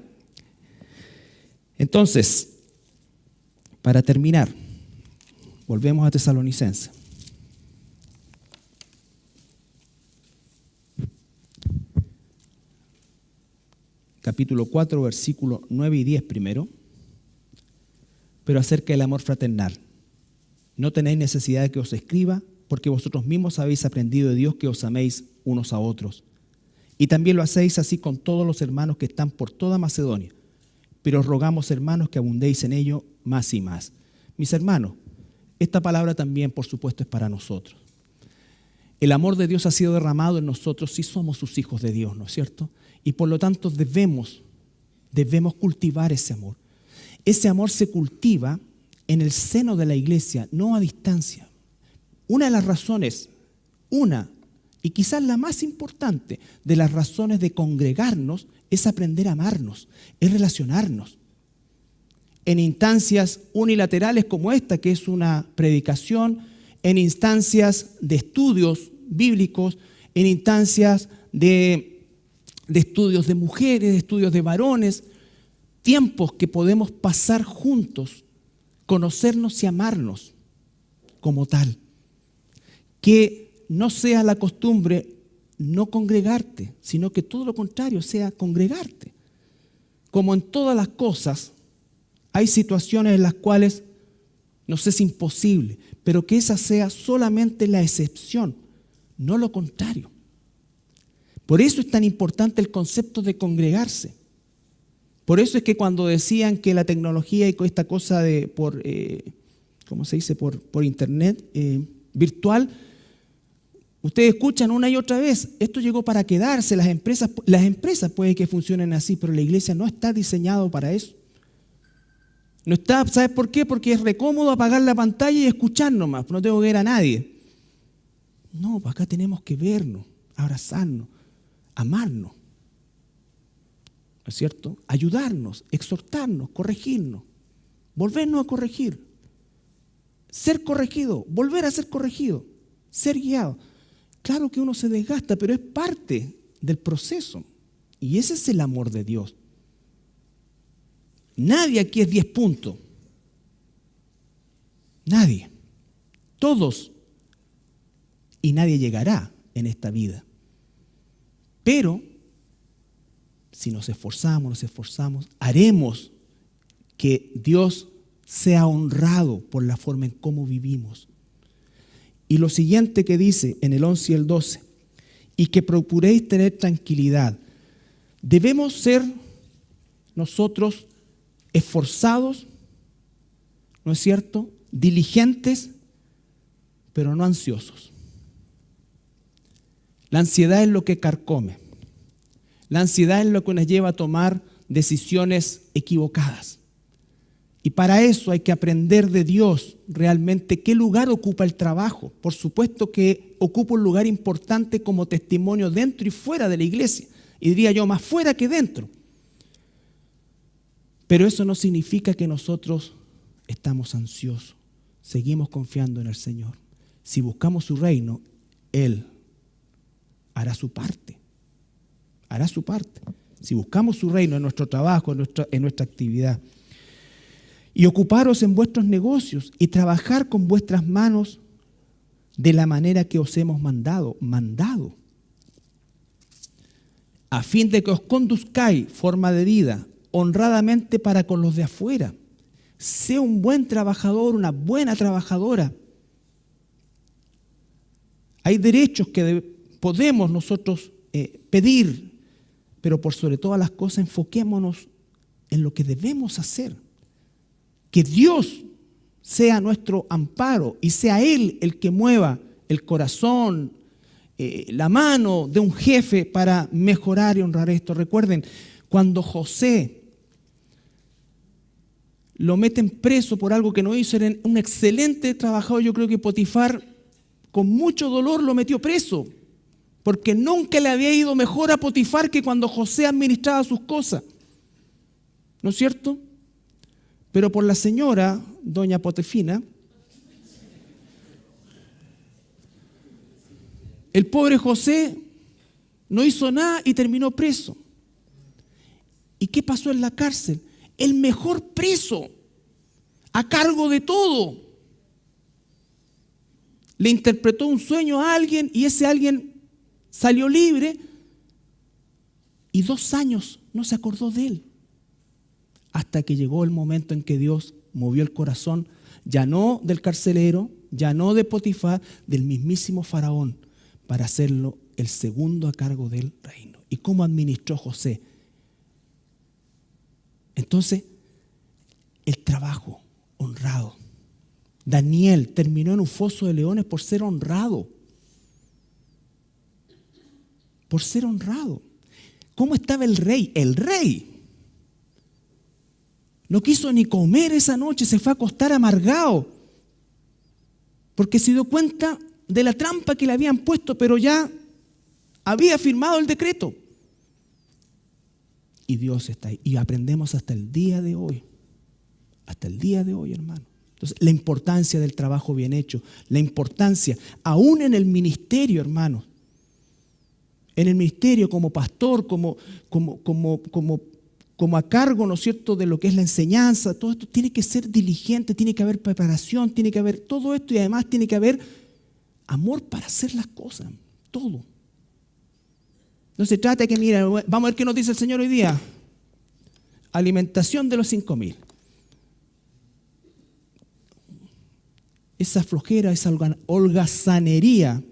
Entonces, para terminar, volvemos a Tesalonicenses. capítulo 4, versículos 9 y 10 primero, pero acerca del amor fraternal. No tenéis necesidad de que os escriba, porque vosotros mismos habéis aprendido de Dios que os améis unos a otros. Y también lo hacéis así con todos los hermanos que están por toda Macedonia. Pero os rogamos, hermanos, que abundéis en ello más y más. Mis hermanos, esta palabra también, por supuesto, es para nosotros. El amor de Dios ha sido derramado en nosotros si somos sus hijos de Dios, ¿no es cierto? Y por lo tanto debemos cultivar ese amor. Ese amor se cultiva en el seno de la iglesia, no a distancia. Una de las razones, y quizás la más importante de las razones de congregarnos es aprender a amarnos, es relacionarnos. En instancias unilaterales como esta, que es una predicación, en instancias de estudios bíblicos, en instancias de estudios de mujeres, de estudios de varones, tiempos que podemos pasar juntos, conocernos y amarnos como tal. Que no sea la costumbre no congregarte, sino que todo lo contrario sea congregarte. Como en todas las cosas, hay situaciones en las cuales nos es imposible, pero que esa sea solamente la excepción, no lo contrario. Por eso es tan importante el concepto de congregarse. Por eso es que cuando decían que la tecnología y esta cosa de por internet virtual, ustedes escuchan una y otra vez, esto llegó para quedarse, las empresas puede que funcionen así, pero la iglesia no está diseñado para eso. No está, ¿sabes por qué? Porque es recómodo apagar la pantalla y escuchar nomás, no tengo que ver a nadie. No, acá tenemos que vernos, abrazarnos, amarnos, ¿no es cierto? Ayudarnos, exhortarnos, corregirnos, volvernos a corregir, ser corregido, volver a ser corregido, ser guiado. Claro que uno se desgasta, pero es parte del proceso. Y ese es el amor de Dios. Nadie aquí es 10 puntos. Nadie. Todos. Y nadie llegará en esta vida. Pero, si nos esforzamos, haremos que Dios sea honrado por la forma en cómo vivimos. Y lo siguiente que dice en el 11 y el 12, y que procuréis tener tranquilidad. Debemos ser nosotros esforzados, ¿no es cierto? Diligentes, pero no ansiosos. La ansiedad es lo que carcome. La ansiedad es lo que nos lleva a tomar decisiones equivocadas. Y para eso hay que aprender de Dios realmente qué lugar ocupa el trabajo. Por supuesto que ocupa un lugar importante como testimonio dentro y fuera de la iglesia. Y diría yo, más fuera que dentro. Pero eso no significa que nosotros estamos ansiosos. Seguimos confiando en el Señor. Si buscamos su reino, Él hará su parte. Hará su parte. Si buscamos su reino en nuestro trabajo, en nuestra actividad. Y ocuparos en vuestros negocios y trabajar con vuestras manos de la manera que os hemos mandado, a fin de que os conduzcáis forma de vida honradamente para con los de afuera. Sé un buen trabajador, una buena trabajadora. Hay derechos que podemos nosotros pedir, pero por sobre todas las cosas enfoquémonos en lo que debemos hacer. Que Dios sea nuestro amparo y sea Él el que mueva el corazón, la mano de un jefe para mejorar y honrar esto. Recuerden, cuando José lo meten preso por algo que no hizo, era un excelente trabajador. Yo creo que Potifar con mucho dolor lo metió preso, porque nunca le había ido mejor a Potifar que cuando José administraba sus cosas. ¿No es cierto? Pero por la señora, doña Potefina, el pobre José no hizo nada y terminó preso. ¿Y qué pasó en la cárcel? El mejor preso, a cargo de todo. Le interpretó un sueño a alguien y ese alguien salió libre y 2 años no se acordó de él. Hasta que llegó el momento en que Dios movió el corazón, ya no del carcelero, ya no de Potifar, del mismísimo Faraón, para hacerlo el segundo a cargo del reino. ¿Y cómo administró José? Entonces, el trabajo honrado. Daniel terminó en un foso de leones por ser honrado. Por ser honrado. ¿Cómo estaba el rey? El rey no quiso ni comer esa noche, se fue a acostar amargado, porque se dio cuenta de la trampa que le habían puesto, pero ya había firmado el decreto. Y Dios está ahí. Y aprendemos hasta el día de hoy. Hasta el día de hoy, hermano. Entonces, la importancia del trabajo bien hecho, la importancia, aún en el ministerio, hermano. En el ministerio, como pastor, como a cargo, ¿no es cierto?, de lo que es la enseñanza, todo esto tiene que ser diligente, tiene que haber preparación, tiene que haber todo esto y además tiene que haber amor para hacer las cosas, todo. No se trata de que, mira, vamos a ver qué nos dice el Señor hoy día. Alimentación de los 5,000. Esa flojera, esa holgazanería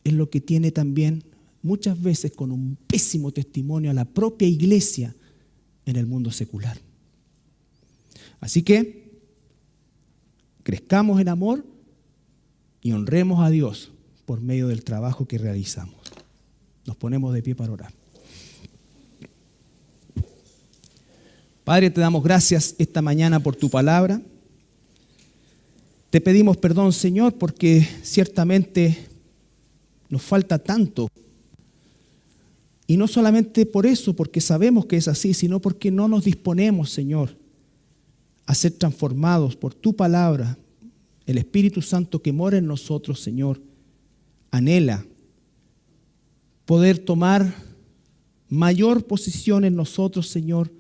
es lo que tiene también muchas veces con un pésimo testimonio a la propia iglesia en el mundo secular. Así que crezcamos en amor y honremos a Dios por medio del trabajo que realizamos. Nos ponemos de pie para orar. Padre, te damos gracias esta mañana por tu palabra. Te pedimos perdón, Señor, porque ciertamente nos falta tanto. Y no solamente por eso, porque sabemos que es así, sino porque no nos disponemos, Señor, a ser transformados por tu palabra. El Espíritu Santo que mora en nosotros, Señor, anhela poder tomar mayor posición en nosotros, Señor,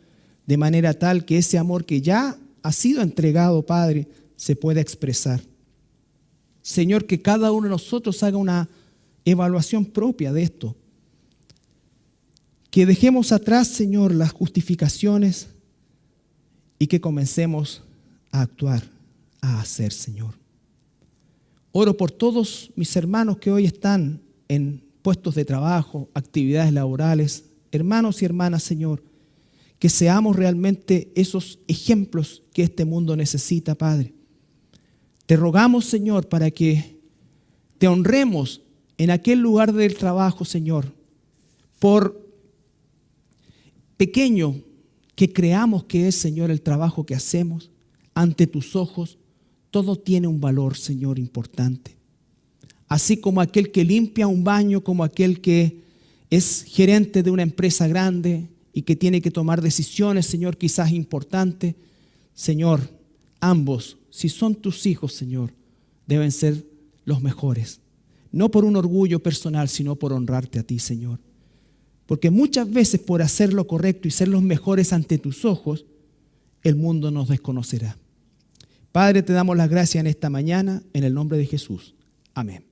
de manera tal que ese amor que ya ha sido entregado, Padre, se pueda expresar. Señor, que cada uno de nosotros haga una evaluación propia de esto. Que dejemos atrás, Señor, las justificaciones y que comencemos a actuar, a hacer, Señor. Oro por todos mis hermanos que hoy están en puestos de trabajo, actividades laborales, hermanos y hermanas, Señor, que seamos realmente esos ejemplos que este mundo necesita, Padre. Te rogamos, Señor, para que te honremos en aquel lugar del trabajo, Señor, por pequeño que creamos que es, Señor, el trabajo que hacemos, ante tus ojos, todo tiene un valor, Señor, importante. Así como aquel que limpia un baño, como aquel que es gerente de una empresa grande y que tiene que tomar decisiones, Señor, quizás importantes. Señor, ambos, si son tus hijos, Señor, deben ser los mejores. No por un orgullo personal, sino por honrarte a ti, Señor. Porque muchas veces por hacer lo correcto y ser los mejores ante tus ojos, el mundo nos desconocerá. Padre, te damos las gracias en esta mañana, en el nombre de Jesús. Amén.